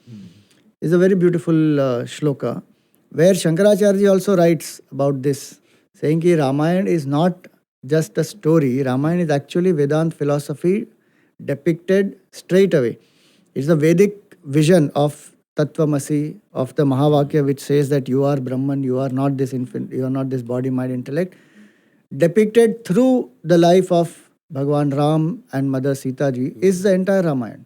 Is a very beautiful shloka, where Shankaracharya ji also writes about this, saying that Ramayana is not just a story. Ramayana is actually Vedanta philosophy depicted straight away. It's the Vedic vision of Tattvamasi, of the Mahavakya, which says that you are Brahman, you are not this infinite, you are not this body, mind, intellect, depicted through the life of Bhagwan Ram and Mother Sita ji is the entire Ramayana.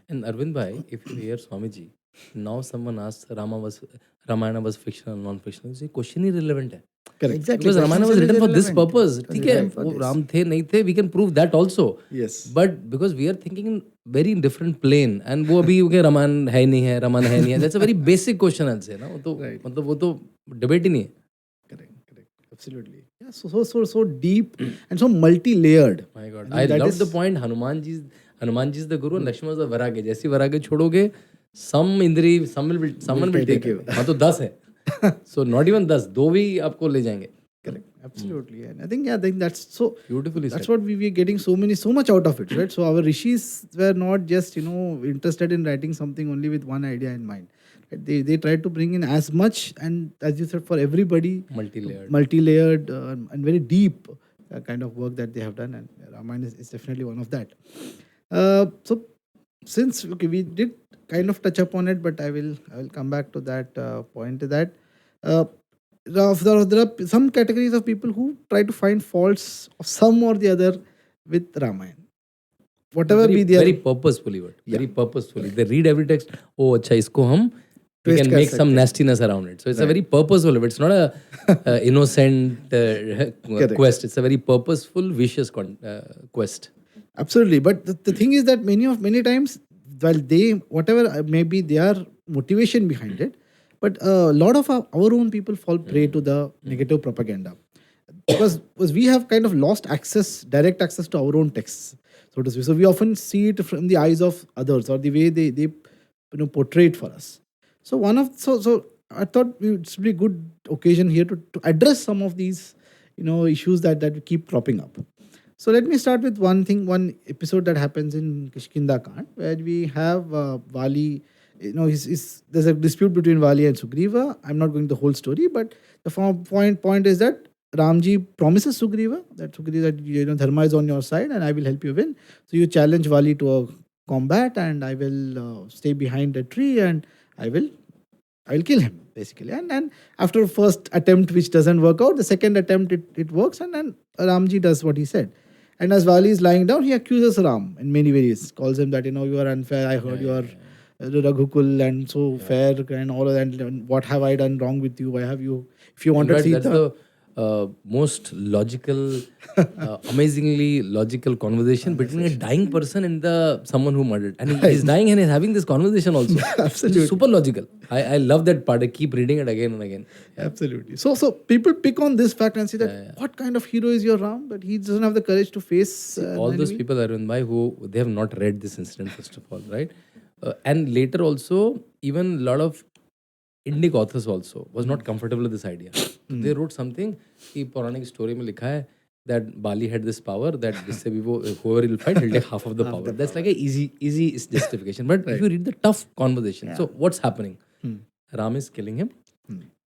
And Arvind Bhai, if you hear Swamiji, now someone asks Ramayana was fictional, non-fictional, you say question irrelevant hai. Correct. Exactly. Because Ramayana was written for this purpose. ठीक है, for वो this. Ram थे नहीं थे, we can prove that also. Yes. But because we are thinking in very different plane, and वो अभी okay, Ramayan है नहीं है, रामायण है नहीं है. That's a very basic question I'll say. ना वो तो मतलब वो तो debate ही नहीं है. Correct. Absolutely. Yeah, so deep and so multi-layered. My God, I love the point. Hanuman ji is the guru and Lakshman is the Vairagya. जैसी Vairagya छोड़ोगे, someone will take you. हाँ तो 10 है. So not even 10, 2 भी आपको ले जाएंगे. Correct. Absolutely. And I think that's so Beautifully that's said. what we were getting so much out of it, right? So our rishis were not just interested in writing something only with one idea in mind. Right? They tried to bring in as much, and as you said, for everybody, multi-layered and very deep kind of work that they have done, and Ramayana is definitely one of that. So since we did kind of touch upon it, but I will come back to that point. That there are some categories of people who try to find faults of some or the other with Ramayana. Whatever be their very purposefully, very purposefully. They read every text. Oh, अच्छा इसको हम we twist can कर make some सकते हैं. nastiness around it. So it's a very purposeful. It's not a innocent quest. It's a very purposeful, vicious quest. Absolutely. But the thing is that many times, while they, whatever may be their motivation behind it, but a lot of our own people fall prey to the negative propaganda. Because we have kind of lost direct access to our own texts, so to speak. So we often see it from the eyes of others or the way they portray it for us. So so I thought it should be a good occasion here to address some of these issues that keep cropping up. So let me start with one episode that happens in Kishkinda Kand, where we have Vali. There's a dispute between Vali and Sugriva. I'm not going the whole story, but the point is that Ramji promises Sugriva that Dharma is on your side and I will help you win. So you challenge Vali to a combat, and I will stay behind a tree and I will kill him basically. And after first attempt which doesn't work out, the second attempt it works, and then Ramji does what he said. And as Vali is lying down, he accuses Ram in many ways, calls him that you are unfair. I heard you are Raghukul and so fair and all of that. And what have I done wrong with you? Why have you? If you In wanted fact, Sita, that's the most logical, amazingly logical conversation between a dying person and the someone who murdered. And he's dying and he's having this conversation also. Absolutely. It's super logical. I love that part. I keep reading it again and again. Absolutely. So people pick on this fact and say that what kind of hero is your Ram, that he doesn't have the courage to face All those people, Arvind Bhai, who they have not read this incident, first of all, right? And later also, even a lot of Indic authors also was not comfortable with this idea. They wrote something कि पौराणिक story में लिखा है that Bali had this power that जिससे भी वो whoever will fight he'll take half of the power. That's like a easy justification. But if you read the tough conversation, so what's happening? Ram is killing him,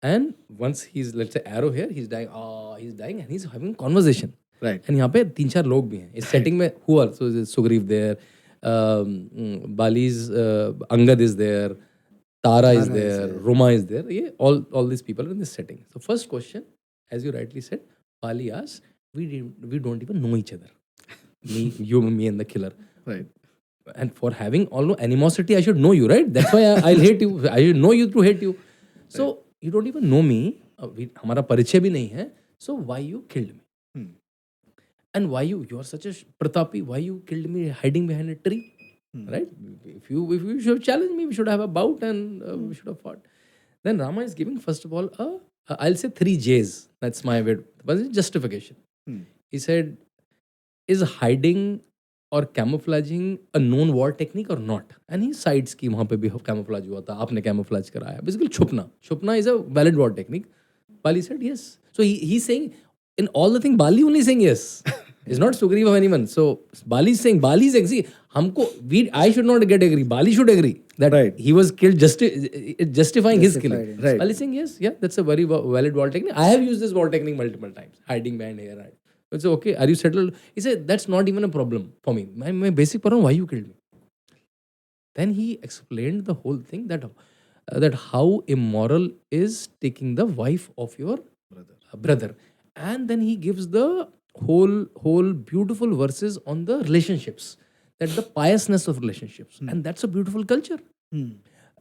and once he's, let's say, arrow here, he's dying. He's dying, and he's having conversation. Right. And यहाँ पे 3-4 लोग भी हैं. इस setting में who are? So Sugriv there, Bali's Angad is there, Tara is there, Rama is there. Yeah, all these people are in this setting. So first question, as you rightly said, Bali asks, we don't even know each other. Me and the killer. Right. And for having all animosity, I should know you, right? That's why I'll hate you. I should know you to hate you. So you don't even know me. हमारा परिचय भी नहीं है. So why you killed me? And why you are such a Pratapi? Why you killed me hiding behind a tree? Right? If you should have challenged me, we should have a bout and we should have fought. Then Rama is giving, first of all, I'll say 3 J's. That's my way. But it's justification. He said, is hiding or camouflaging a known war technique or not? And he cites कि वहाँ पे भी camouflage हुआ था, आपने camouflage कराया. Basically, छुपना is a valid war technique. Bali said yes. So he's saying, in all the thing, Bali only saying yes. It's not Sugriva or anyone. So Bali is saying, Bali is agree. I should not get agree. Bali should agree that he was killed justifying his killing. Right. Bali is saying yes, that's a very valid war technique. I have used this war technique multiple times, hiding behind here. Right. It's okay. Are you settled? He said that's not even a problem for me. My basic problem, why you killed me? Then he explained the whole thing that how immoral is taking the wife of your brother. And then he gives the whole beautiful verses on the relationships, that the piousness of relationships, and that's a beautiful culture.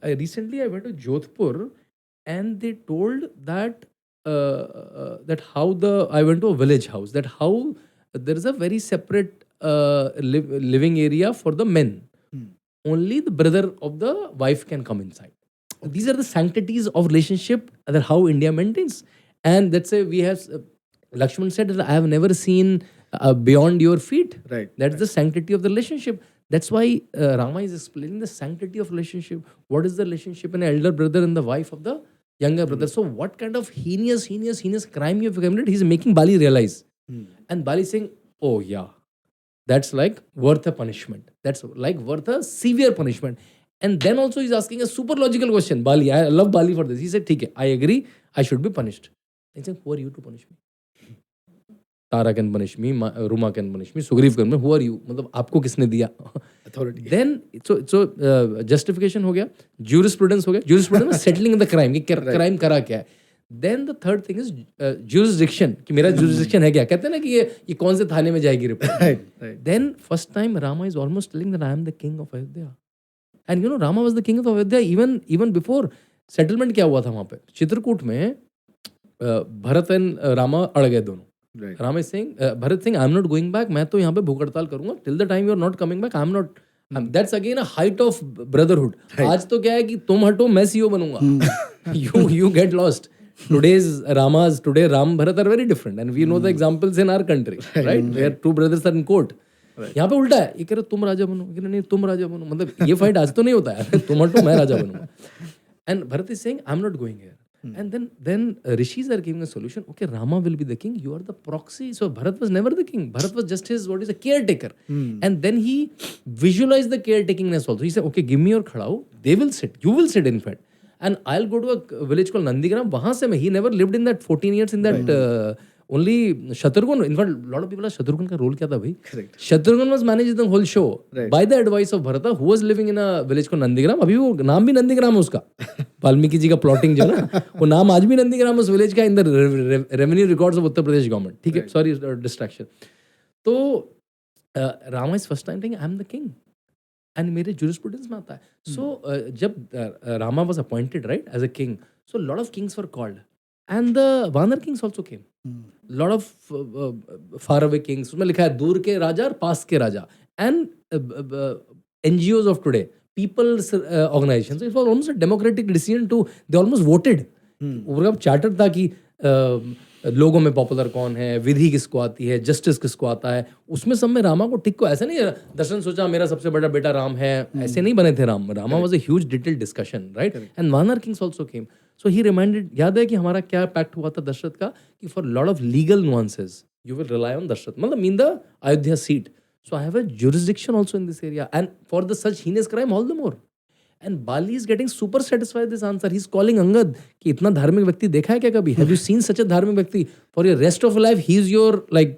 Recently I went to Jodhpur, and they told that I went to a village house, that how there is a very separate living area for the men. Only the brother of the wife can come inside. These are the sanctities of relationship that how India maintains. And that's why we have Lakshman said that I have never seen beyond your feet. Right. That's the sanctity of the relationship. That's why Rama is explaining the sanctity of relationship. What is the relationship in an elder brother and the wife of the younger brother? So what kind of heinous crime you have committed? He's making Bali realize. And Bali is saying, oh yeah, that's like worth a punishment. That's like worth a severe punishment. And then also he's asking a super logical question. Bali, I love Bali for this. He said, "Okay, I agree, I should be punished." He said, "Who are you to punish me? Tara can punish me, Ruma can punish me, Sugriv can punish me. Who are you? मतलब आपको किसने दिया?" Authority. Then so justification हो गया, jurisprudence हो गया. Jurisprudence में settling in the crime कि crime करा क्या है. Then the third thing is jurisdiction, कि मेरा jurisdiction है क्या. कहते हैं ना कि ये कौन से थाने में जाएगी report. Right. Then first time Rama is almost telling that I am the king of Ayodhya. And Rama was the king of Ayodhya even before. Settlement क्या हुआ था वहाँ पे चित्रकूट में? भरत एंड रामा अड़ गए दोनों. Right. Rama is saying, Bharat saying, I'm not going back. मैं तो यहाँ पे भूख हड़ताल करूंगा. Till the time you are not coming back, I'm not. That's again a height of brotherhood. आज तो क्या है कि तुम हटो मैं CEO बनूंगा. You get lost. Today's Ramas, today Ram Bharat are very different, and we know the examples in our country, right? Where two brothers are in court. यहाँ पे उल्टा है. ये कह रहे तुम राजा बनो, ये नहीं तुम राजा बनो. मतलब ये फाइट आज तो नहीं होता है. तुम हटो मैं राजा बनूंगा. And Bharat is saying, I'm not going here. And then rishis are giving a solution. Okay, Rama will be the king. You are the proxy. So Bharat was never the king. Bharat was just his a caretaker. And then he visualized the caretakingness also. He said, okay, give me your khadao. They will sit. You will sit, in fact. And I'll go to a village called Nandigram. Wahan se he never lived in that 14 years in that only Shatrughan. In fact, a lot of people ask Shatrughan ka role kya tha bhai? Correct. Shatrughan was managing the whole show by the advice of Bharata, who was living in a village called Nandigram. अभी वो नाम भी नंदीग्राम है उसका. वाल्मीकि जी का plotting जो ना, वो नाम आज भी नंदीग्राम उस विलेज का in the revenue records of Uttar Pradesh government. ठीक है, सॉरी डिस्ट्रैक्शन. तो Rama is first time thinking I am the king and मेरे जूरिस्प्रूडेंस में आता है. सो जब Rama was appointed right as a king, so lot of kings were called and the vanara kings also came. Lot of far away kings, उसमें लिखा है दूर के राजा और पास के राजा. And NGOs of today, people's organizations. It was almost a democratic decision to, they almost voted. उनका चार्टर था कि लोगों में पॉपुलर कौन है, विधि किसको आती है, जस्टिस किसको आता है. उसमें सब में रामा को टिक को ऐसा नहीं दर्शन सोचा मेरा सबसे बड़ा बेटा राम है, ऐसे नहीं बने थे Ram. Rama was a huge detailed discussion, right. And वानर किंग्स आल्सो केम. सो ही रिमाइंडेड, याद है कि हमारा क्या पैक्ट हुआ था दशरथ का, कि for lot of legal nuances you will rely on Dasharatha, मतलब mean the Ayodhya seat. So I have a jurisdiction also in this area, and for the such heinous crime all the more. And Bali is getting super satisfied with this answer. He's calling Angad कि इतना धार्मिक व्यक्ति देखा है क्या कभी? Have you seen such a धार्मिक व्यक्ति? For your rest of life, he is your like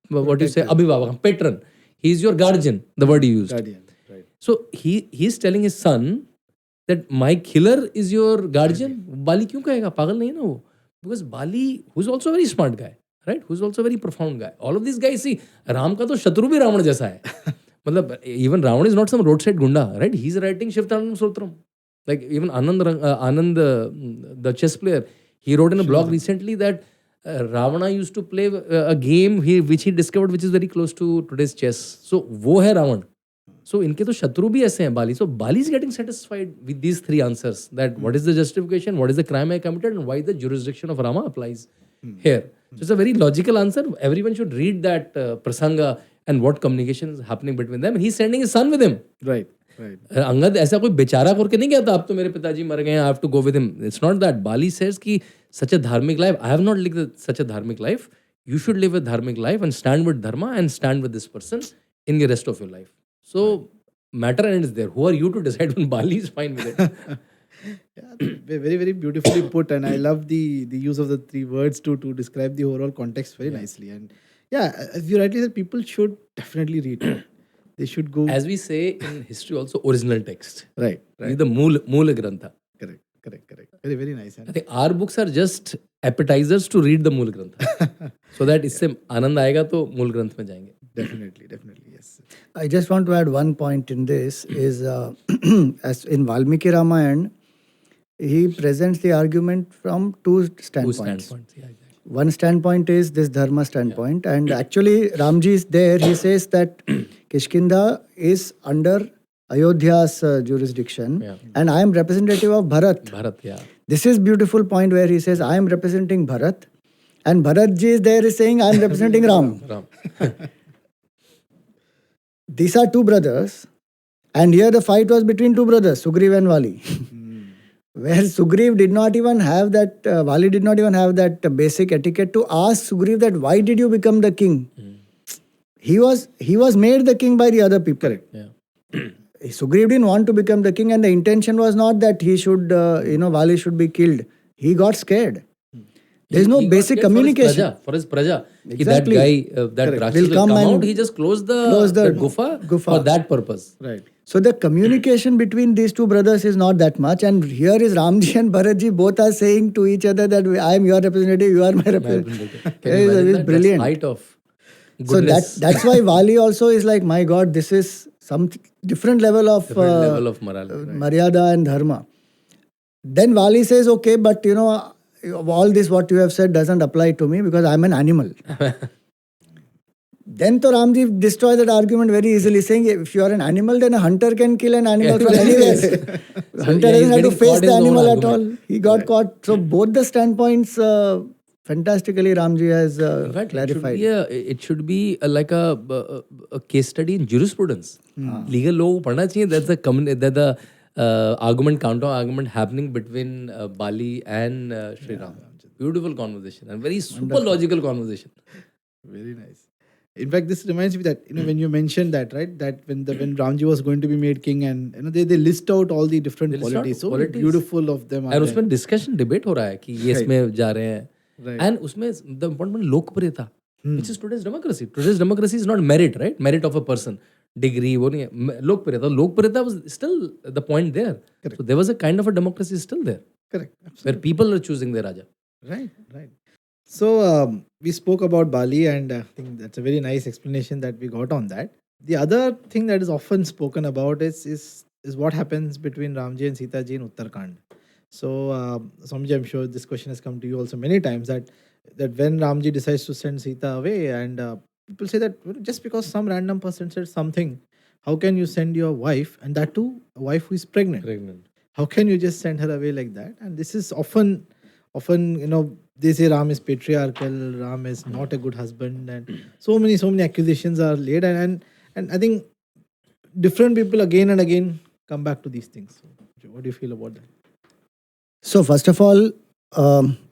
what do you say, abhivavak, patron. He is your guardian. The word he used. Guardian, right. So he is telling his son that my killer is your guardian. Bali क्यों कहेगा? पागल नहीं है ना वो? Because Bali, who is also a very smart guy. Right, who's also a very profound guy. All of these guys, see, Ram का तो शत्रु भी रावण जैसा है. मतलब even Ravan is not some roadside gunda, right? He's writing Shivtanam Sutram. Like even Anand, the chess player, he wrote in a blog recently that Ravana used to play a game which he discovered, which is very close to today's chess. So वो है Ravan. So इनके तो शत्रु भी ऐसे हैं बाली. So Bali is getting satisfied with these three answers. That what is the justification, what is the crime I committed, and why the jurisdiction of Rama applies here. So it's a very logical answer. Everyone should read that prasanga and what communication is happening between them. And he's sending his son with him. Right, right. Angad ऐसा कोई बेचारा करके नहीं गया था, अब तो मेरे पिताजी मर गए, I have to go with him. It's not that. Bali says कि such a dharmic life, I have not lived such a dharmic life. You should live a dharmic life and stand with dharma and stand with this person in the rest of your life. So matter ends there. Who are you to decide when Bali is fine with it? Yeah, very, very beautifully put, and I love the use of the three words to describe the overall context very nicely. And yeah, as you rightly said, people should definitely read it. They should go. As we say in history, also original text. Right, right. The Moola Grantha. Correct. Very, very nice. I think our books are just appetizers to read the Mool Grantha. So that इससे आनंद आएगा तो मूल ग्रंथ में जाएंगे. Definitely, yes. I just want to add one point in this is as in Valmiki Ramayana, he presents the argument from two standpoints. Yeah, exactly. One standpoint is this dharma standpoint, and actually Ramji is there. He says that Kishkinda is under Ayodhya's jurisdiction, and I am representative of Bharat. Bharat, yeah. This is beautiful point where he says I am representing Bharat, and Bharatji is there is saying I am representing Ram. These are two brothers, and here the fight was between two brothers, Sugriv and Vali. Where Sugriv did not even have that, Vali did not even have that basic etiquette to ask Sugriv that why did you become the king? He was made the king by the other people. Correct. Yeah. Sugriv didn't want to become the king, and the intention was not that he should, Vali should be killed. He got scared. There is no basic communication. For his praja. Exactly. That guy, that Rakshas will come out, he just closed the gufa for that purpose. Right. So the communication between these two brothers is not that much, and here is Ramji and Bharatji both are saying to each other that I am your representative, you are my representative. It's brilliant. Height of goodness. So that's why Vali also is like, my God, this is some different level of morality, Maryada and Dharma. Then Vali says, okay, but all this what you have said doesn't apply to me because I'm an animal. Then to Ramji destroys that argument very easily, saying if you are an animal, then a hunter can kill an animal from anywhere. Hunter doesn't have to face the animal at all. He got caught. So both the standpoints fantastically Ramji has In fact, clarified. it should be like a case study in jurisprudence. Legal law पढ़ना चाहिए. That's the argument, counter argument happening between Bali and Shri Ram. Beautiful conversation and very super logical conversation. Very nice. In fact, this reminds me that when you mentioned that, right, that when Ramji was going to be made king, and they list out all the different They list out qualities. So qualities. beautiful of them. And उसमें discussion debate हो रहा है कि ये इसमें जा रहे हैं. Right. And उसमें the important लोकप्रियता, which is today's democracy. Today's democracy is not merit, right? Merit of a person, degree, वो नहीं है. लोकप्रियता was still the point there. Correct. So there was a kind of a democracy still there, Correct. where Absolutely. people are choosing their raja. Right. So we spoke about Bali, and I think that's a very nice explanation that we got on that. The other thing that is often spoken about is what happens between Ramji and Sita ji in Uttarakhand. So Swamiji, I'm sure this question has come to you also many times, that when Ramji decides to send Sita away, and people say that just because some random person said something, how can you send your wife, and that too a wife who is pregnant? How can you just send her away like that? And this is often they say Ram is patriarchal, Ram is not a good husband, and so many accusations are laid, and I think different people again and again come back to these things. So what do you feel about that? So first of all,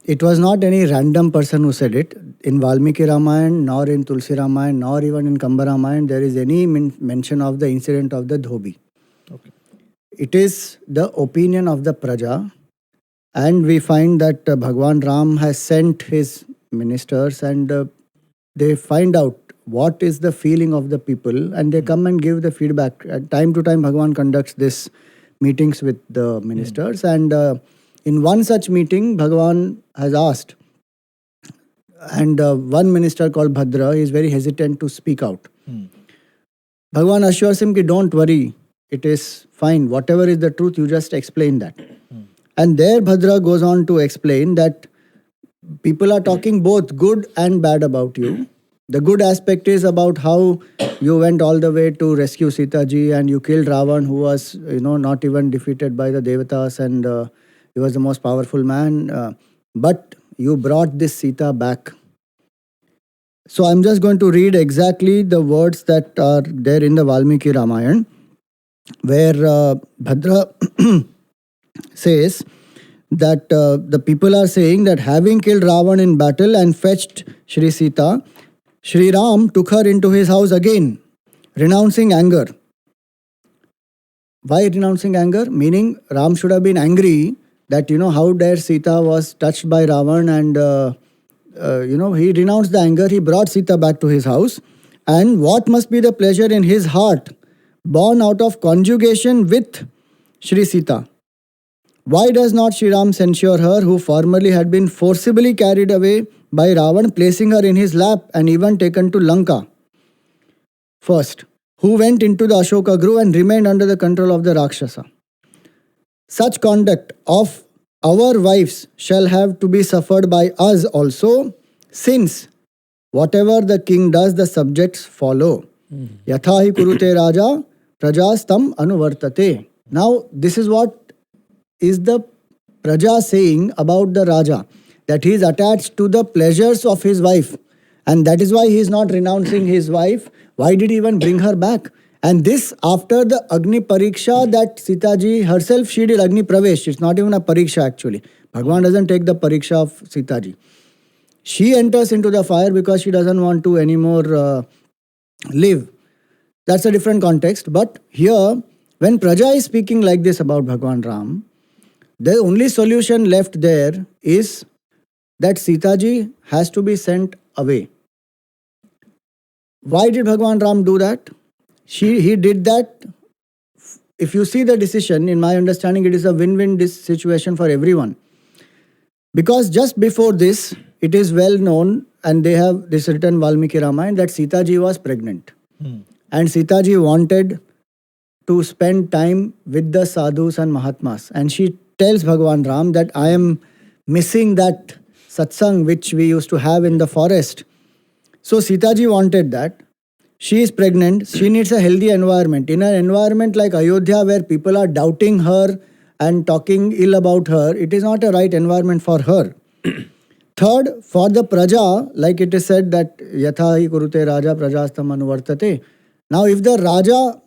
it was not any random person who said it. In Valmiki Ramayana, nor in Tulsi Ramayana, nor even in Kamba Ramayana, there is any mention of the incident of the Dhobi. Okay. It is the opinion of the Praja. And we find that Bhagwan Ram has sent his ministers, and they find out what is the feeling of the people, and they come and give the feedback. At time to time, Bhagwan conducts this meetings with the ministers, and in one such meeting, Bhagwan has asked, and one minister called Bhadra is very hesitant to speak out. Bhagwan assures him, don't worry, it is fine. Whatever is the truth, you just explain that. And there Bhadra goes on to explain that people are talking both good and bad about you. The good aspect is about how you went all the way to rescue Sita ji, and you killed Ravan, who was not even defeated by the Devatas, and he was the most powerful man. But you brought this Sita back. So I'm just going to read exactly the words that are there in the Valmiki Ramayana, where Bhadra says that the people are saying that having killed Ravan in battle and fetched Shri Sita, Shri Ram took her into his house again, renouncing anger. Why renouncing anger? Meaning Ram should have been angry that, how dare Sita was touched by Ravan, and, he renounced the anger. He brought Sita back to his house. And what must be the pleasure in his heart, born out of conjugation with Shri Sita? Why does not Shri Ram censure her, who formerly had been forcibly carried away by Ravan, placing her in his lap and even taken to Lanka? First, who went into the Ashoka Grove and remained under the control of the Rakshasa. Such conduct of our wives shall have to be suffered by us also, since whatever the king does, the subjects follow. Yatha hi kurute raja, prajas tam anuvartate. Now, this is what is the Praja saying about the Raja, that he is attached to the pleasures of his wife, and that is why he is not renouncing his wife. Why did he even bring her back? And this after the Agni Pariksha that Sita ji herself, she did Agni Pravesh. It's not even a Pariksha actually. Bhagwan doesn't take the Pariksha of Sita ji. She enters into the fire because she doesn't want to anymore live. That's a different context. But here, when Praja is speaking like this about Bhagwan Ram, the only solution left there is that Sita ji has to be sent away. Why did Bhagwan Ram do that? He did that. If you see the decision, in my understanding, it is a win-win situation for everyone. Because just before this, it is well known, and they have this written Valmiki Ramayana, that Sita ji was pregnant. And Sita ji wanted to spend time with the sadhus and mahatmas. And she tells Bhagwan Ram that I am missing that satsang which we used to have in the forest. So Sita ji wanted that. She is pregnant. She needs a healthy environment. In an environment like Ayodhya where people are doubting her and talking ill about her, it is not a right environment for her. Third, for the praja, like it is said that yatha hi kurute raja prajastam anuvartate. Now, if the raja,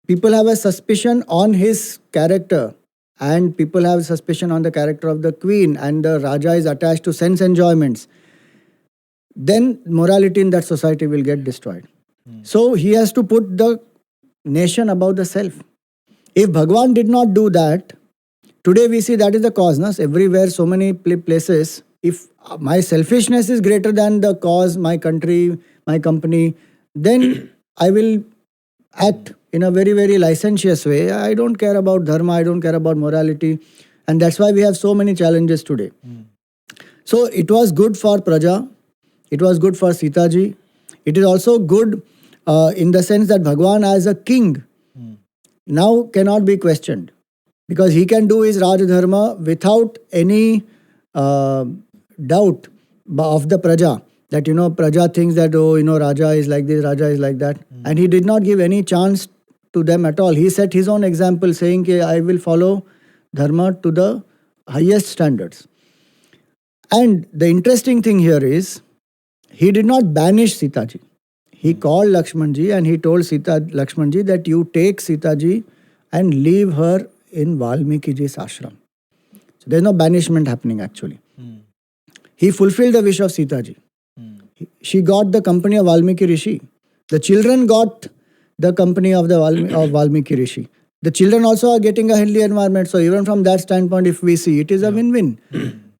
people have a suspicion on his character, and people have suspicion on the character of the queen, and the raja is attached to sense enjoyments, then morality in that society will get destroyed. So he has to put the nation above the self. If Bhagwan did not do that, today we see that is the cause. Na? Everywhere, so many places, if my selfishness is greater than the cause, my country, my company, then I will act in a very, very licentious way. I don't care about dharma, I don't care about morality. And that's why we have so many challenges today. So it was good for Praja, it was good for Sita ji. It is also good in the sense that Bhagwan as a king now cannot be questioned, because he can do his Raj Dharma without any doubt of the Praja. That, Praja thinks that, Raja is like this, Raja is like that. And he did not give any chance to them at all. He set his own example saying, I will follow Dharma to the highest standards. And the interesting thing here is, he did not banish Sita ji. He called Lakshman ji and he told Lakshman ji that you take Sita ji and leave her in Valmiki ji's ashram. So there's no banishment happening actually. He fulfilled the wish of Sita ji. She got the company of Valmiki Rishi. The children got the company of Valmiki Rishi. The children also are getting a healthy environment. So even from that standpoint, if we see, it is a win-win.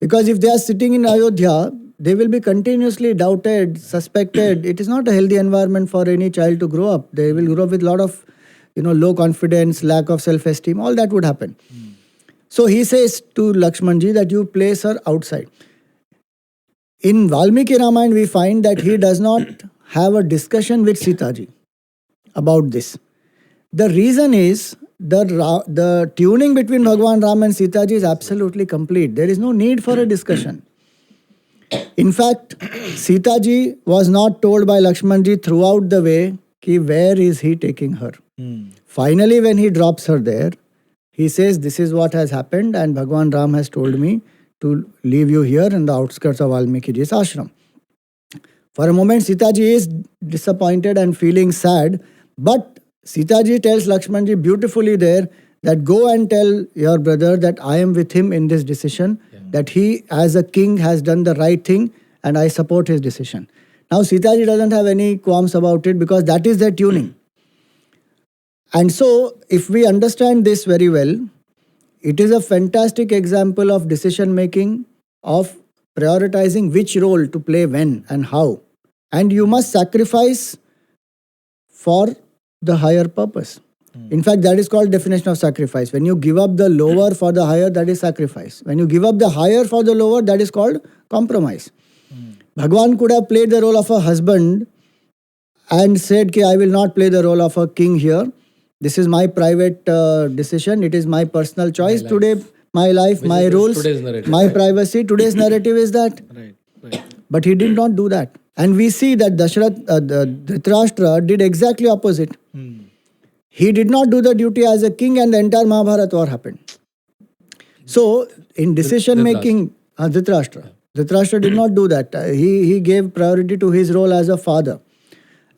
Because if they are sitting in Ayodhya, they will be continuously doubted, suspected. It is not a healthy environment for any child to grow up. They will grow up with a lot of, low confidence, lack of self-esteem. All that would happen. So he says to Lakshmanji that you place her outside. In Valmiki Ramayana, we find that he does not have a discussion with Sita ji about this. The reason is the tuning between Bhagwan Ram and Sita ji is absolutely complete. There is no need for a discussion. In fact, Sita ji was not told by Lakshman ji throughout the way ki where is he taking her. Finally, when he drops her there, he says, this is what has happened and Bhagwan Ram has told me to leave you here in the outskirts of Valmiki ji's ashram. For a moment, Sita ji is disappointed and feeling sad, but Sita ji tells Lakshman ji beautifully there that go and tell your brother that I am with him in this decision, that he as a king has done the right thing and I support his decision. Now Sita ji doesn't have any qualms about it because that is their tuning. And so if we understand this very well, it is a fantastic example of decision making, of prioritizing which role to play when and how. And you must sacrifice for the higher purpose. In fact, that is called definition of sacrifice. When you give up the lower for the higher, that is sacrifice. When you give up the higher for the lower, that is called compromise. Bhagwan could have played the role of a husband and said, "Ki, I will not play the role of a king here. This is my private decision. It is my personal choice. Today, my life, Which my is rules, today's narrative. my privacy." Today's narrative is that. Right. But he did not do that. And we see that Dhritarashtra did exactly opposite. He did not do the duty as a king and the entire Mahabharata war happened. So, in decision making, Dhritarashtra did not do that. He gave priority to his role as a father.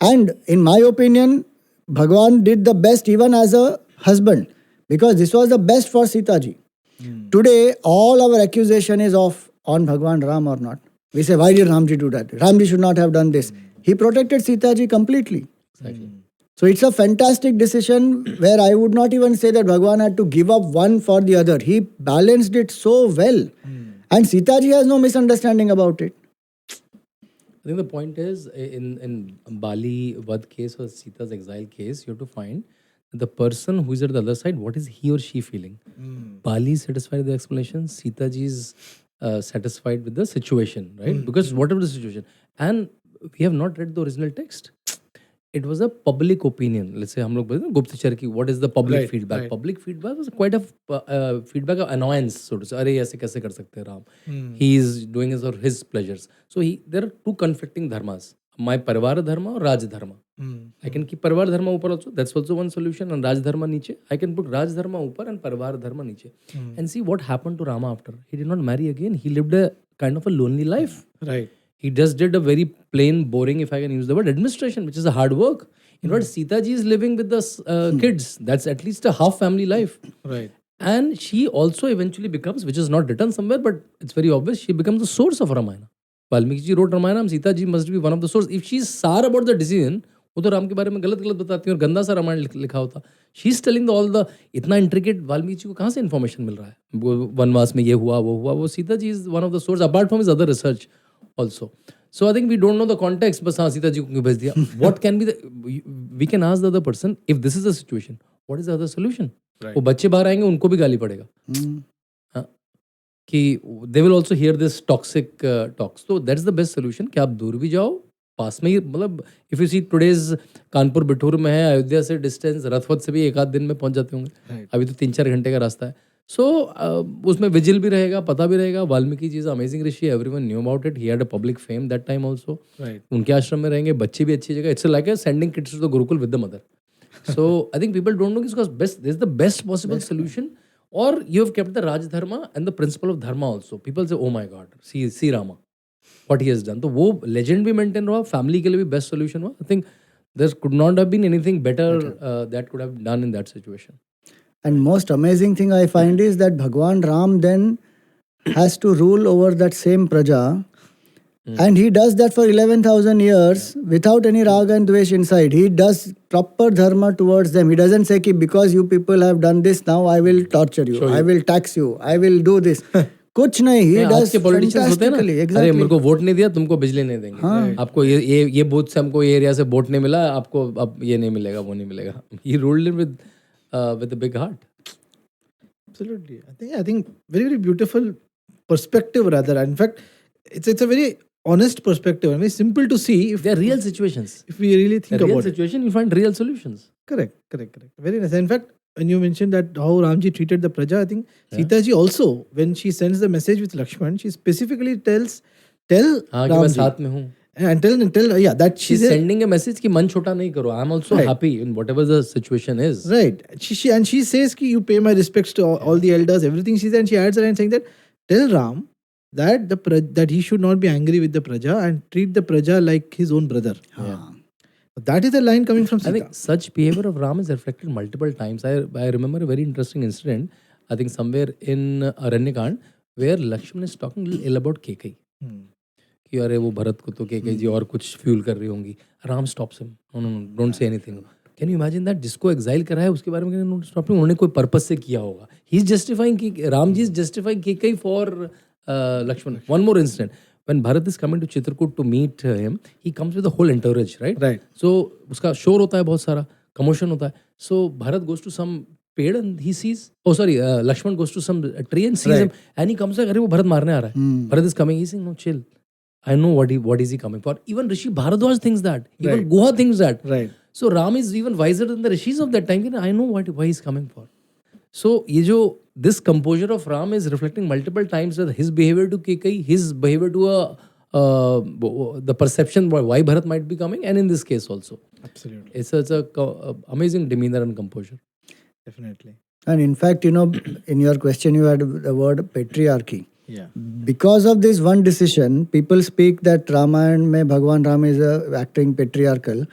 And in my opinion, Bhagwan did the best even as a husband, because this was the best for Sita ji. Today, all our accusation is on Bhagwan Ram or not. We say, why did Ramji do that? Ramji should not have done this. He protected Sita ji completely. Exactly. So it's a fantastic decision where I would not even say that Bhagwan had to give up one for the other. He balanced it so well. And Sita ji has no misunderstanding about it. I think the point is in Bali Vad case or Sita's exile case, you have to find the person who is at the other side, what is he or she feeling? Bali is satisfied with the explanation, Sita ji is satisfied with the situation, right? Because whatever the situation. And we have not read the original text. it was a public opinion. Let's say हम लोग बोलते हैं गुप्तचर की what is the public Right, feedback? right. Public feedback was quite a feedback of annoyance, so to say. अरे ऐसे कैसे कर सकते हैं Ram? Hmm. He is doing it for his pleasures. So there are two conflicting dharmas. My परिवार धर्म और राज धर्म. Hmm. I can keep परिवार धर्म ऊपर also. That's also one solution. And राज धर्म नीचे. I can put राज धर्म ऊपर and परिवार धर्म नीचे. And see what happened to Rama after. He did not marry again. He lived a kind of a lonely life. Right. He just did a very plain, boring, if I can use the word, administration, which is a hard work. In fact, Sita ji is living with the kids. That's at least a half family life. Right. And she also eventually becomes, which is not written somewhere, but it's very obvious, she becomes the source of Ramayana. Valmiki ji wrote Ramayana, and Sita ji must be one of the source. If she's sour about the decision, वो तो राम के बारे में गलत गलत बताती है और गंदा सा रामायण लिखा होता. She is telling all the इतना इंट्रिकेट. वाल्मीकि जी को कहाँ से इन्फॉर्मेशन मिल रहा है? वो वनवास में ये हुआ वो हुआ. वो Sita ji is one of the source apart from his other research also. So I think we don't know the context. बस हाँ सीता जी को क्यों भेज दिया? What can be the? We can ask the other person if this is the situation. What is the other solution? Right. वो बच्चे बाहर आएंगे उनको भी गाली पड़ेगा. हाँ, कि they will also hear this toxic talks. So that's the best solution कि आप दूर भी जाओ, पास में ही मतलब if you see today's Kanpur Bithoor में है, अयोध्या से डिस्टेंस रथवत से भी एक आध दिन में पहुंच जाते होंगे. Right. अभी तो 3-4 घंटे का रास्ता है. सो उसमें विजिल भी रहेगा, पता भी रहेगा. Valmiki ji is amazing rishi, everyone knew about it. He had a public fame that time also. Right. उनके आश्रम में रहेंगे, बच्चे भी अच्छी जगह. It's like sending kids to the gurukul with the mother. So I think people don't know इसका best, this is the best possible solution. और you have kept the raj dharma and the principle of dharma also. People से oh my god, see Rama what he has done. तो वो legend भी maintain रहा, family के लिए भी बेस्ट सोल्यूशन हुआ. I think there could not have been anything better that could have done in that situation. And most amazing thing I find is that Bhagwan Ram then has to rule over that same praja. And he does that for 11,000 years without any raga and dvesh inside. He does proper dharma towards them. He doesn't say, ki, because you people have done this, now I will torture you. I will tax you. I will do this. कुछ नहीं. He does fantastically. अरे मेरे को vote नहीं दिया, तुमको बिजली नहीं देंगे. आपको ये बूथ से हमको ये एरिया से वोट नहीं मिला, आपको अब ये नहीं मिलेगा, वो नहीं मिलेगा. He ruled it with a big heart. Absolutely. I think very, very beautiful perspective rather. In fact, it's a very honest perspective and very simple to see if They are real situations. if we really think A real about it. situation, you find real solutions. Correct. Very nice. In fact, when you mentioned that how Ramji treated the praja, I think Sita ji also, when she sends the message with Lakshman, she specifically tell हाँ कि मैं Ramji साथ में हूँ. and tell that She's sending a message कि मन छोटा नहीं करो. I'm also Right. happy in whatever the situation is. right. She says ki you pay my respects to all the elders, everything she said, and she adds a line saying that tell Ram that that he should not be angry with the praja and treat the praja like his own brother. That is a line coming from Sita. I think such behavior of Ram is reflected multiple times. I remember a very interesting incident, I think somewhere in Aranyakand, where Lakshman is talking a little ill about Kekai. कि अरे वो भरत को तो केकई जी और कुछ fuel कर रही होंगी. Ram stops him. No don't say anything. Can you imagine that? जिसको एक्साइल करा है उसके बारे में स्टॉप. उन्होंने कोई पर्पस से किया होगा. ही इज जस्टिफाइंग कि Ram ji is justifying Kaikeyi for Lakshman. One more incident. When Bharat is coming to Chitrakoot to meet him, he comes with a whole entourage, right? Right. So उसका शोर होता है बहुत सारा, commotion होता है. So Bharat goes to some पेड़ and he sees, Lakshman goes to some tree and sees him and he comes like, अरे वो भरत मारने आ रहा है. Bharat is coming, he's saying, no, chill. I know what is he coming for. Even Rishi Bharadwaj thinks that. Even Guha thinks that. Right. So Ram is even wiser than the rishis of that time. I know why he's coming for. So ये जो this composure of Ram is reflecting multiple times with his behavior to Kekai, his behavior to the perception why Bharat might be coming, and in this case also. Absolutely. It's a amazing demeanor and composure. Definitely. And in fact, in your question you had the word patriarchy. Yeah. Because of this one decision, people speak that Ramayana mein Bhagwan Ram is acting patriarchal.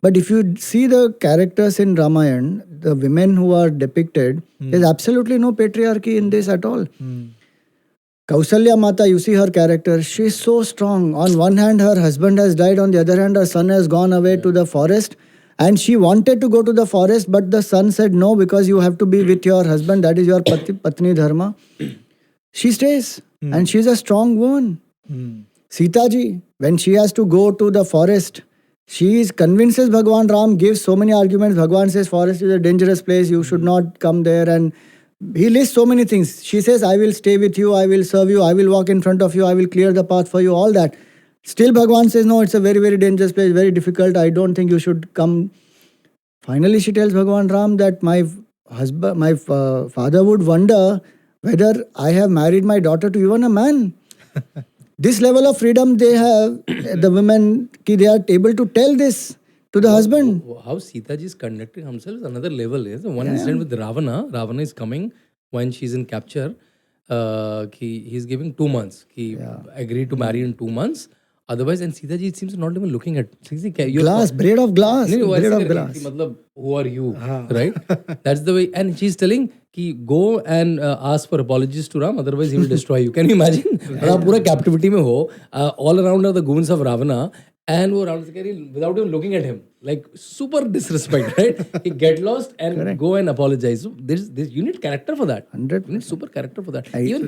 But if you see the characters in Ramayana, the women who are depicted, there's absolutely no patriarchy in this at all. Kausalya Mata, you see her character, she's so strong. On one hand, her husband has died. On the other hand, her son has gone away to the forest. And she wanted to go to the forest, but the son said no, because you have to be with your husband. That is your Patni Dharma. She stays. And she's a strong woman. Sita ji, when she has to go to the forest, she convinces Bhagwan Ram, gives so many arguments. Bhagwan says forest is a dangerous place, you should not come there. And he lists so many things. She says, I will stay with you, I will serve you, I will walk in front of you, I will clear the path for you, all that. Still, Bhagwan says, no, it's a very, very dangerous place, very difficult. I don't think you should come. Finally, she tells Bhagwan Ram that my husband, my father would wonder whether I have married my daughter to even a man. This level of freedom they have, the women, they are able to tell this to the husband. How Sita ji is conducting himself is another level. Is one incident with Ravana. Ravana is coming when she's in capture. He's giving 2 months. He agreed to marry in 2 months. Otherwise, and Sita ji, it seems not even looking at. Glass, braid of glass. No, Braid of glass. Matlab, who are you? Right? That's the way. And she's telling, ki go and ask for apologies to Ram, otherwise he will destroy you. Can you imagine? आप पूरा captivity में हो, all around are the goons of Ravana, and वो Ravana से कह रही, without even looking at him, like super disrespect, right? He get lost and go and apologize. So this you need character for that. 100%. You need super character for that. Even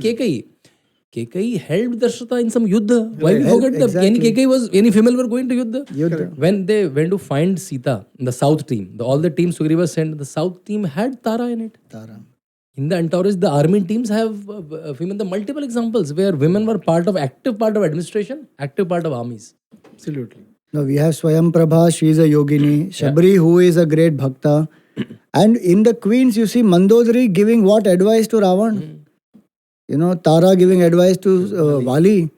Kekai helped Dashrata in some yuddha. Why we forget that? Any Kekai was, any female were going to yuddha. When they went to find Sita, the south team, all the teams Sugriva sent, the south team had Tara in it. Tara. In the entourage, the army teams have the multiple examples where women were active part of administration, active part of armies. Absolutely. Now we have Swayam Prabha, she is a yogini. Shabri, who is a great bhakta. And in the queens, you see Mandodari giving what advice to Ravan? You know, Tara giving advice to Vali.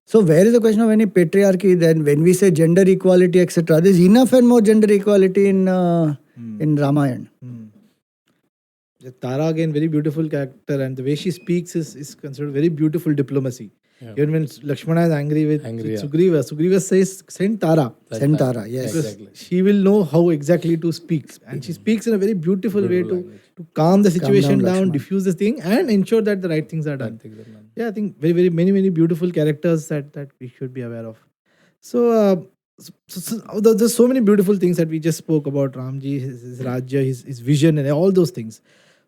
So where is the question of any patriarchy then? When we say gender equality, etc., there is enough and more gender equality in Ramayana. Tara, again, very beautiful character, and the way she speaks is considered very beautiful diplomacy. Yeah. Even when Lakshmana is angry with Sugriva, Sugriva says, send Tara. Send Tara, yes. Exactly. She will know how exactly to speak. And she speaks in a very beautiful way to calm the situation down, diffuse the thing, and ensure that the right things are done. Yeah, I think many beautiful characters that we should be aware of. So, there's so many beautiful things that we just spoke about Ramji, his Rajya, his vision, and all those things.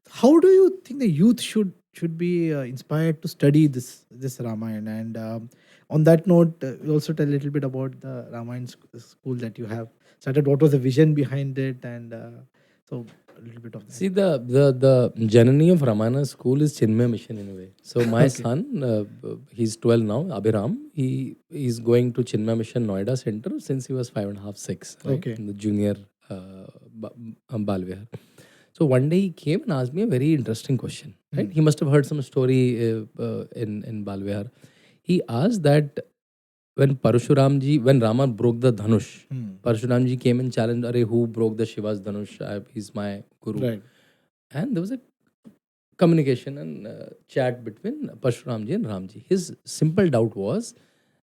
How do you think the youth should be inspired to study this Ramayana? And on that note, you also tell a little bit about the Ramayana school that you have started. What was the vision behind it? And so a little bit of that. See, the Janani of Ramayana school is Chinmaya mission in a way. So my son, he's 12 now, Abhiram, he is going to Chinmaya mission Noida Center since he was 5.5, 6. Right? Okay. In the junior Balvihar. So one day he came and asked me a very interesting question. Right? He must have heard some story in Balvihar. He asked that when Rama broke the Dhanush, Parshuramji came and challenged, who broke the Shiva's Dhanush? He's my guru. Right. And there was a communication and chat between Parshuramji and Ramji. His simple doubt was,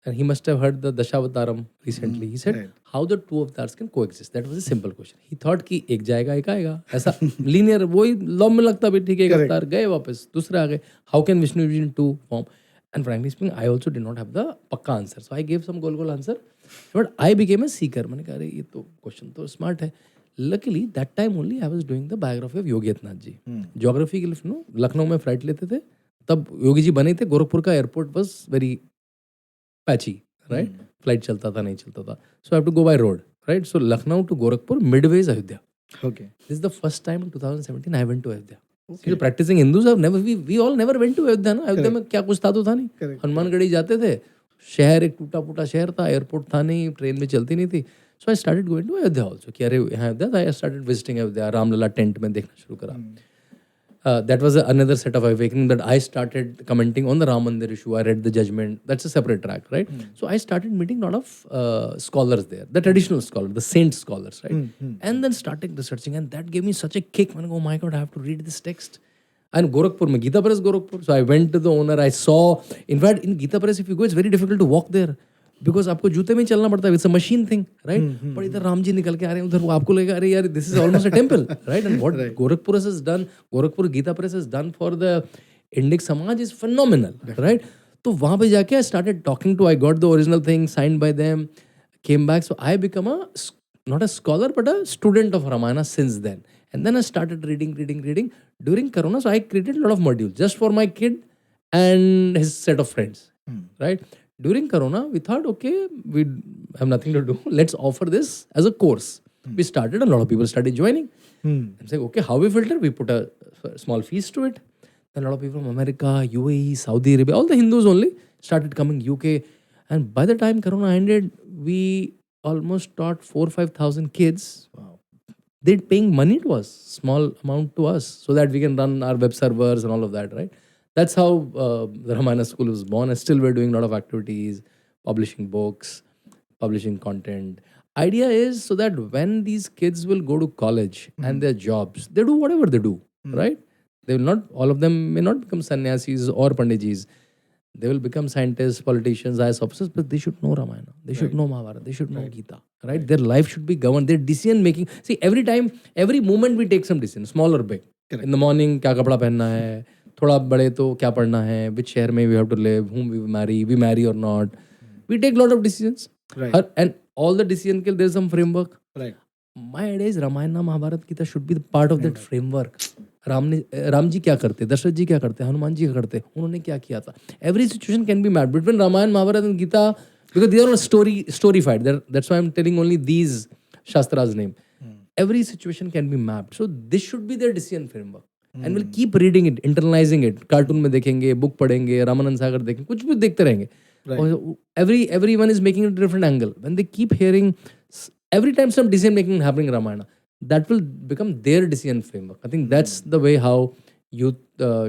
and he must have heard the Dashavataram recently. He said, how the two avatars can coexist? That was a simple question. He thought कि एक जाएगा एक आएगा. ऐसा linear वही law में लगता भी ठीक है एक अवतार गए वापस दूसरे आ गए. How can Vishnu be in two form? And frankly speaking, I also did not have the pakka answer. So I gave some goal answer. But I became a seeker. मैंने कहा ये तो question तो smart है. Luckily, that time only I was doing the biography of Yogi Adityanath ji. Geography के लिए लखनऊ में flight लेते थे. तब योगी जी बने थे. गोरखपुर का airport was very patchy, right? Flight chalta tha, nahi chalta tha. So I have to go by road, right? So Lucknow to Gorakhpur, midway is Ayodhya. Okay. This is the first time in 2017 I went to Ayodhya. Okay. So practicing Hindus have never, we all never went to Ayodhya. Na? Ayodhya में क्या कुछ था तो था नहीं. हनुमानगढ़ी जाते थे. शहर एक टूटा फूटा शहर था. एयरपोर्ट था नहीं. ट्रेन में चलती नहीं थी. So I started going to Ayodhya also. कि अरे यहाँ Ayodhya, I started visiting Ayodhya. Ramlala tent में देखना शुरू करा. That was another set of awakening that I started commenting on the Ram Mandir issue. I read the judgment. That's a separate track, right? So I started meeting a lot of scholars there, the traditional scholars, the saint scholars, right? And then started researching, and that gave me such a kick. I go, oh my God, I have to read this text. And Gorakhpur, Gita Press Gorakhpur. So I went to the owner. I saw, in fact, in Gita Press, if you go, it's very difficult to walk there. Because आपको जूते में चलना पड़ता है. It's a machine thing, right? पर इधर राम जी निकल के आ रहे हैं, उधर वो आपको लगेगा अरे यार this is almost a temple, right? And what Gorakhpur has done, Gorakhpur Gita Press has done for the Indic samaj is phenomenal, right? तो वहाँ पे जाके I started talking to, I got the original thing signed by them, came back. So I become not a scholar, but a student of Ramayana since then. And then I started reading. During Corona, so I created a lot of modules just for my kid and his set of friends, right? During Corona, we thought, okay, we have nothing to do. Let's offer this as a course. We started, a lot of people started joining. I'm saying, okay, how we filter? We put a small fees to it. Then a lot of people from America, UAE, Saudi Arabia, all the Hindus only started coming, UK. And by the time Corona ended, we almost taught 4,000-5,000 kids. Wow. They're paying money to us, small amount to us, so that we can run our web servers and all of that, right? That's how the Ramayana School was born. And still we're doing a lot of activities, publishing books, publishing content. Idea is so that when these kids will go to college and their jobs, they do whatever they do, right? They will not, all of them may not become sannyasis or pandijis. They will become scientists, politicians, IAS officers, but they should know Ramayana. They should know Mahabharata. They should know Gita, right? Their life should be governed. Their decision making. See, every time, every moment we take some decision, small or big. Correct. In the morning, क्या कपड़ा पहनना है? थोड़ा बड़े तो क्या पढ़ना है? Which शहर में we have to live? Whom we marry or not? We take lot of decisions. Right. And all the decision there is some framework. Right. My idea is Ramayana, Mahabharata, Gita should be the part of that framework. Ram ji क्या करते, दशरथ जी क्या करते, हनुमान जी क्या करते, उन्होंने क्या किया था. Every situation can be mapped between Ramayana, Mahabharata and Gita because they are all storyfied. That's why I'm telling only these Shastra's name. Every situation can be mapped. So this should be their decision framework. And we'll keep reading it, internalizing it. Cartoon में देखेंगे, book पढ़ेंगे, रामानंद सागर देखेंगे, कुछ भी देखते रहेंगे. Everyone is making a different angle. When they keep hearing, every time some decision making happening in Ramayana, that will become their decision framework. I think that's the way how youth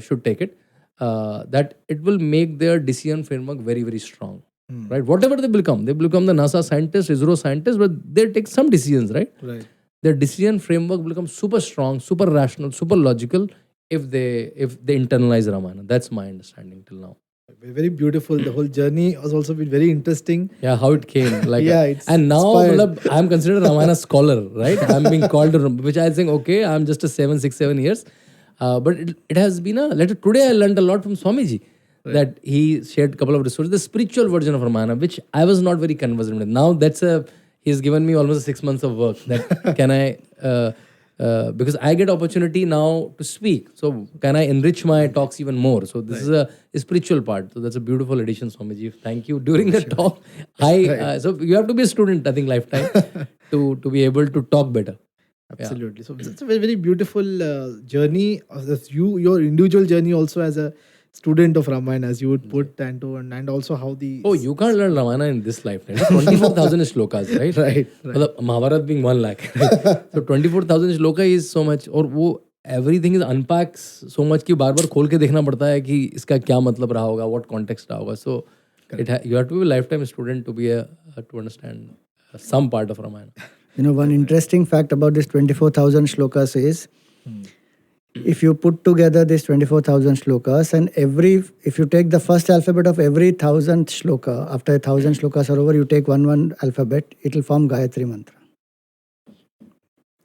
should take it. That it will make their decision framework very, very strong. Right? Whatever they become the NASA scientists, ISRO scientists, but they take some decisions, right? Right. Their decision framework will become super strong, super rational, super logical if they internalize Ramayana. That's my understanding till now. Very beautiful. The whole journey has also been very interesting. Yeah, how it came. Like, Yeah, it's and now inspired. I'm considered a Ramayana scholar, right? I'm being called, which I think, okay, I'm just a 6-7 years. But it has been a letter. Today I learned a lot from Swamiji. That he shared a couple of resources, the spiritual version of Ramayana, which I was not very conversant with. Now he's given me almost 6 months of work. That can I, because I get opportunity now to speak. So can I enrich my talks even more? So this is a spiritual part. So that's a beautiful addition, Swamiji. Thank you. During the talk, so you have to be a student, I think, lifetime to be able to talk better. Absolutely. So it's a very, very beautiful journey. Your individual journey also as a student of Ramayana, as you would put, and also how the... Oh, you can't learn Ramayana in this lifetime. 24,000 shlokas, right? Right. मतलब Mahabharata being 1 lakh. Right? So 24,000 shloka is so much. और वो everything is unpacks so much कि बार बार खोल के देखना पड़ता है कि इसका क्या मतलब रहा होगा, what context रहा होगा. So you have to be a lifetime student to to understand some part of Ramayana. You know, one interesting fact about this 24,000 shlokas is, if you put together this 24,000 shlokas and if you take the first alphabet of every 1,000 shloka, after 1,000 shlokas are over, you take one alphabet, it will form Gayatri Mantra.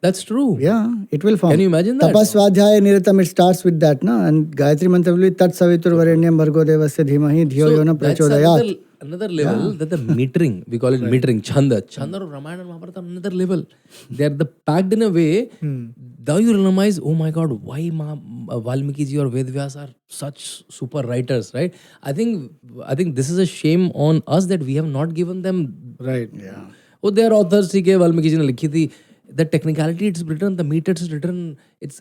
That's true. Yeah, it will form. Can you imagine that? Tapaswadhyaya Niratam, it starts with that, no? And Gayatri Mantra will be Tat Savitur Varenyam Bhargo Devasya Dhimahi Dhiyo Yona Prachodayat. Another level, that the metering, we call it metering, Chanda or Ramayana and Mahabharata, another level. They are packed in a way, now you realize, oh my God, why Valmiki ji or Ved Vyas are such super writers, right? I think this is a shame on us that we have not given them. Right. Yeah. Oh, they are authors, Valmiki ji ne likhi thi. The technicality it's written, the meters is written,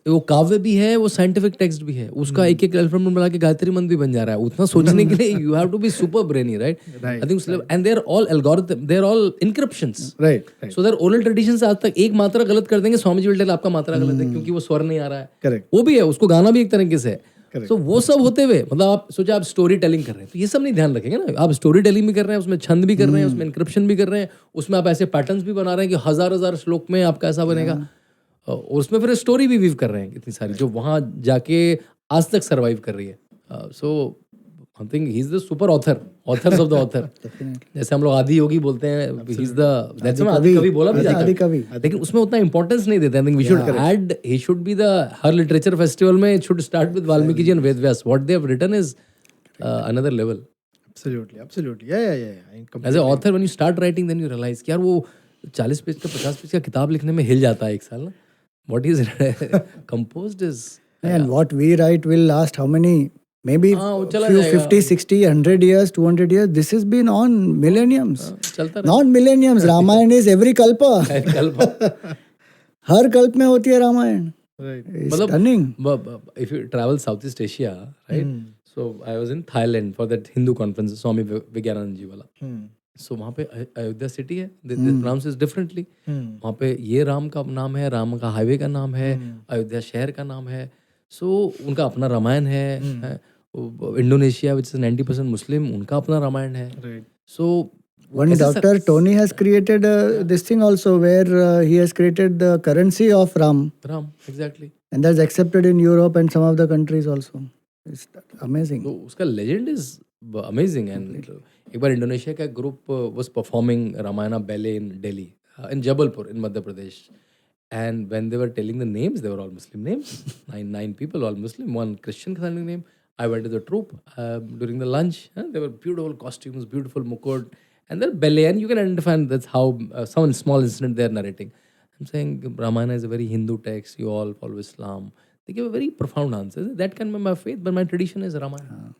वो काव्य भी है, वो scientific text भी है, उसका एक alphabet में मिला के गायत्री मंत्र भी बन जा रहा है. उतना सोचने के लिए you have to be super brainy, right? Right. I think and they're all algorithm, they're all encryptions. Right. So their oral traditions आज तक एक मात्रा गलत कर देंगे, स्वामी जी will tell आपका मात्रा गलत है क्योंकि वो स्वर नहीं आ रहा है. Correct. वो भी है, उसको गाना भी एक तरीके से है. Correct. वो सब होते हुए मतलब आप सोचे आप स्टोरी टेलिंग कर रहे हैं तो ये सब नहीं ध्यान रखेंगे ना. आप स्टोरी टेलिंग भी कर रहे हैं, उसमें छंद भी कर रहे हैं, उसमें इनक्रिप्शन भी कर रहे हैं, उसमें आप ऐसे पैटर्न्स भी बना रहे हैं कि हजार श्लोक में आपका ऐसा बनेगा. और उसमें फिर स्टोरी भी वीव कर रहे हैं इतनी सारी जो वहाँ जाके आज तक सर्वाइव कर रही है. So I think he is the super authors of the author. जैसे हम लोग आदि योगी बोलते हैं, ही इज द आदि कवि बोला भी जाता है, लेकिन उसमें उतना इंपॉर्टेंस नहीं देते. I think we should add, he should be the her literature festival में it should start with Valmiki ji and Ved Vyas. What they have written is another level. Absolutely. Yeah. As a author when you start writing then you realize कि यार वो 40 page का 50 page का किताब लिखने में हिल जाता है एक साल ना. What is composed is... And what we write will last how many? Maybe few 50, 60, 100 years, 200 years. This has been on millenniums. Not millenniums. Ramayana is every kalpa. हर कल्प में होती है Ramayan. Right. It's stunning. If you travel Southeast Asia, right? So I was in Thailand for that Hindu conference, Swami Vivekananda ji wala. So वहाँ पे Ayodhya city है, they pronounce it differently. वहाँ पे ये राम का नाम है, राम का हाईवे का नाम है, अयोध्या शहर का नाम है. So उनका अपना रामायण है. इंडोनेशिया which is 90% Muslim, उनका अपना रामायण है. Right. So One Dr. Tony has created this thing also where he has created the currency of Ram. Ram, exactly. And that's accepted in Europe and some of the countries also. It's amazing. तो उसका legend is amazing. And एक बार Indonesia का group was performing Ramayana ballet in Delhi, in Jabalpur, in Madhya Pradesh. And when they were telling the names, they were all Muslim names. Nine people, all Muslim. One Christian sounding name. I went to the troupe during the lunch. There were beautiful costumes, beautiful mukut, and then ballet. And you can understand that's how some small incident they are narrating. I'm saying Ramayana is a very Hindu text. You all follow Islam. They give a very profound answer. That can be my faith, but my tradition is Ramayana.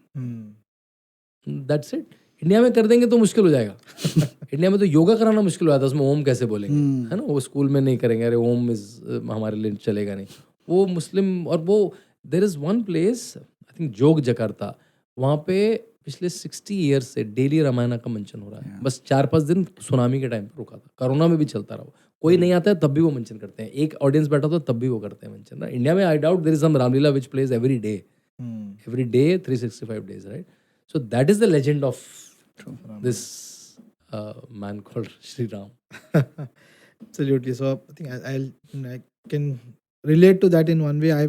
That's it. India में कर देंगे तो मुश्किल हो जाएगा. India में तो योगा कराना मुश्किल हो जाता है, उसमें ओम कैसे बोलेंगे, है ना. वो स्कूल में नहीं करेंगे, अरे ओम हमारे लिए चलेगा नहीं. वो मुस्लिम. और वो there is one place I think Jogjakarta, वहाँ पे पिछले 60 ईयर्स से डेली रामायण का मंचन हो रहा है. बस 4-5 दिन सुनामी के टाइम पर रुका था, कोरोना में भी चलता रहा. कोई नहीं आता है तब भी वो मंचन करते हैं. एक ऑडियंस बैठा तो तब भी वो करते हैं मंचन. इंडिया में I doubt there is some Ramlila which plays every day 365 days, right? So that is the legend of this man called Shri Ram. Absolutely. So I think I can relate to that in one way. I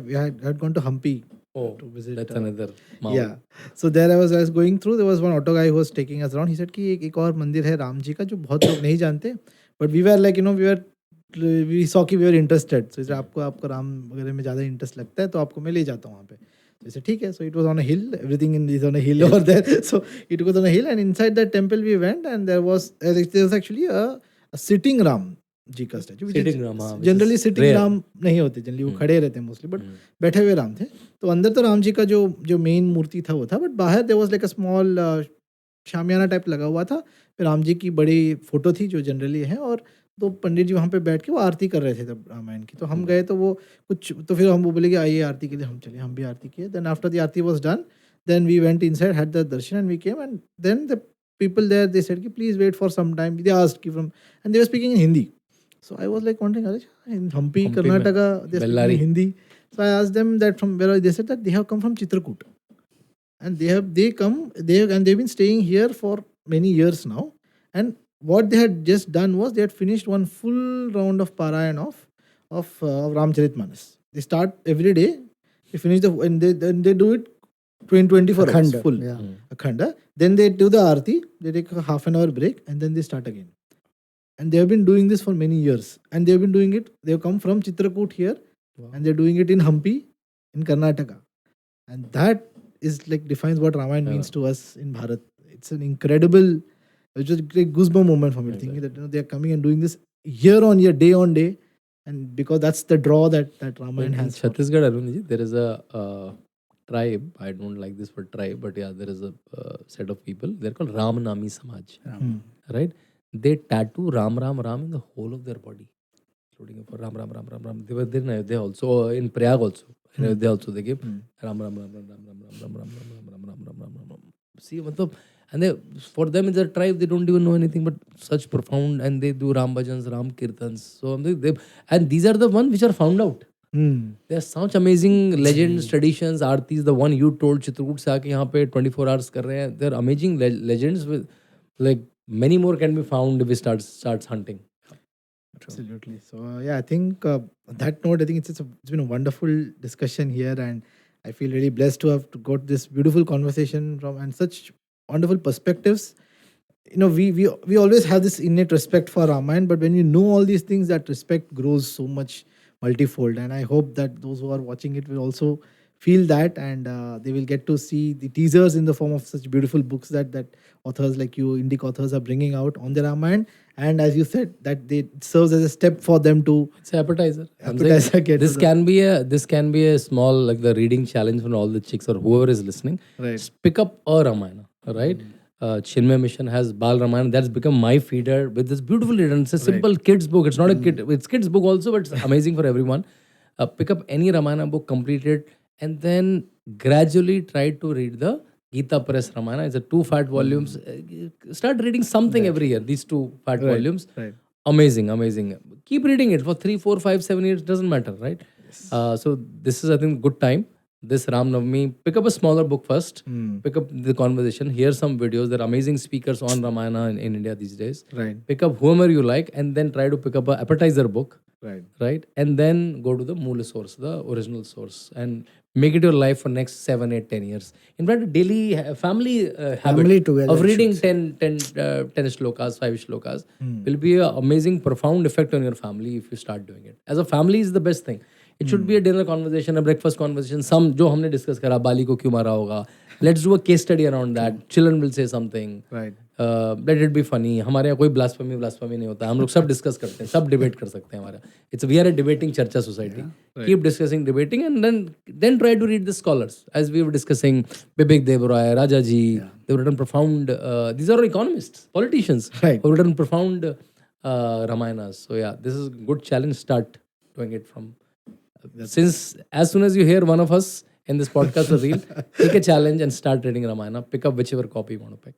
had gone to Hampi to visit. That's another Mount. Yeah. So there I was going through. There was one auto guy who was taking us around. He said कि एक और मंदिर है राम जी का जो बहुत लोग नहीं जानते. But we were like, we saw कि we were interested. So आपको राम वगैरह में ज़्यादा इंटरेस्ट लगता है तो आपको मैं ले जाता हूँ वहाँ पे. So I said, ठीक है. So it was on a hill. Everything is on a hill over there. So it was on a hill, and inside that temple we went, and there was actually a sitting Ram जी का statue. Sitting Ram, हाँ, generally sitting Ram नहीं होते, generally वो खड़े रहते हैं mostly, but बैठे हुए राम थे. तो अंदर तो राम जी का जो मेन मूर्ति था वो था, बट बाहर there was like a small shamiana type लगा हुआ था. राम जी की बड़ी फोटो थी जो जनरली है, और तो पंडित जी वहाँ पे बैठ के वो आरती कर रहे थे तब रामायण की. तो हम गए तो वो कुछ, तो फिर हम वो बोले कि आइए आरती के लिए. हम चले, हम भी आरती किए. Then after the aarti was done, then we went inside, had the darshan, and we came. And then the people there they said कि please wait for some time. They asked कि from, and they were speaking in Hindi. So I was like wondering, in Hampi, Karnataka, they speak in Hindi. So I asked them that from where. They said that they have come from Chitrakoot, and they've been staying here for many years now. And what they had just done was they had finished one full round of Parayan of Ramcharitmanas. They start every day. They finish and they do it 24 hours full. Yeah. Akhanda. Then they do the Aarti. They take a half an hour break, and then they start again. And they have been doing this for many years. And they have been doing it. They have come from Chitrakoot here, and they're doing it in Hampi, in Karnataka. And that is like defines what Ramayana means to us in Bharat. It's an incredible, it's just a great goosebump moment for me, thinking that they are coming and doing this year on year, day on day, and because that's the draw that Ramayana In has. Chhattisgarh, Arunji, there is a tribe. I don't like this word tribe, but yeah, there is a set of people. They're called Ramnami Samaj, right? They tattoo Ram Ram Ram in the whole of their body, including for Ram Ram Ram Ram Ram. They were there in Ayodhya also, in Prayag also. In Ayodhya also they gave Ram Ram Ram Ram Ram Ram Ram Ram Ram Ram Ram Ram Ram Ram Ram. See, and they, for them it's a tribe, they don't even know anything, but such profound, and they do Ram bhajans, Ram kirtans. So and these are the ones which are found out. There are such amazing legends, traditions, artis. The one you told Chitrakoot से आके यहाँ पे 24 hours कर रहे हैं. They're amazing legends with like. Many more can be found if we starts hunting. Absolutely. So I think on that note, I think it's been a wonderful discussion here, and I feel really blessed to have got this beautiful conversation from, and such wonderful perspectives. We always have this innate respect for Ramayana, but when you know all these things, that respect grows so much multifold. And I hope that those who are watching it will also feel that, and they will get to see the teasers in the form of such beautiful books that authors like you, Indic authors, are bringing out on the Ramayana. And as you said, that it serves as a step for them to. It's an appetizer. This can be a small, like the reading challenge for all the chicks or whoever is listening. Right. Just pick up a Ramayana, right? Chinmaya Mission has Bal Ramayana. That's become my feeder with this beautiful reader. It's a simple kids book. It's not a kid. It's kids book also, but it's amazing for everyone. Pick up any Ramayana book, complete it. and then gradually try to read the Gita Press Ramayana. It's a 2 fat volumes. Start reading something every year. These 2 fat volumes. Right. Amazing, amazing. Keep reading it for 3, 4, 5, 7 years. Doesn't matter, right? So this is, I think, good time. This Ram Navami, pick up a smaller book first. Pick up the conversation. Hear some videos. There are amazing speakers on Ramayana in India these days. Right. Pick up whomever you like, and then try to pick up an appetizer book. Right. Right, and then go to the Moola source, the original source, and make it your life for next 7, 8, 10 years. In fact, daily family habit Family together, of I reading should 10 shlokas, 5 shlokas will be an amazing, profound effect on your family if you start doing it. As a family is the best thing. It should be a dinner conversation, a breakfast conversation. Some जो हमने discuss करा बाली को क्यों मारा होगा. Let's do a case study around that. Children will say something. Right. Let it be funny. हमारे यहाँ कोई blasphemy नहीं होता. हम लोग सब discuss करते हैं, सब debate कर सकते हैं हमारा. We are a debating चर्चा society. Keep discussing, debating, and then try to read the scholars. As we were discussing, Bibek Dev-Roy, Rajaji, they've written profound. These are economists, politicians, Right. who've written profound Ramayanas. So yeah, this is a good challenge. Start doing it from. Since as soon as you hear one of us in this podcast or reel, take a challenge and start reading Ramayana. Pick up whichever copy you want to pick.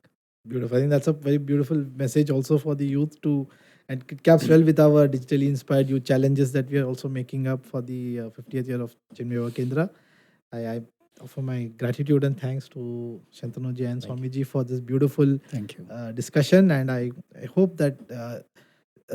Beautiful. I think that's a very beautiful message also for the youth to, and it caps well with our digitally inspired youth challenges that we are also making up for the 50th year of Chinmaya Kendra. I offer my gratitude and thanks to Shantanu and Swamiji for this beautiful Thank you. discussion, and I hope that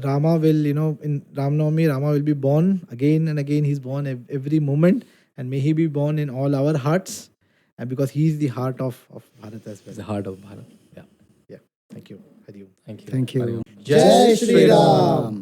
Rama will, in Ram Navami, Rama will be born again and again. He's born every moment, and may he be born in all our hearts, and because he is the heart of Bharat as well. The heart of Bharat. Yeah. Yeah. Thank you. Hari Om. Thank you. Thank you. Hari Om. Jai Shri Ram.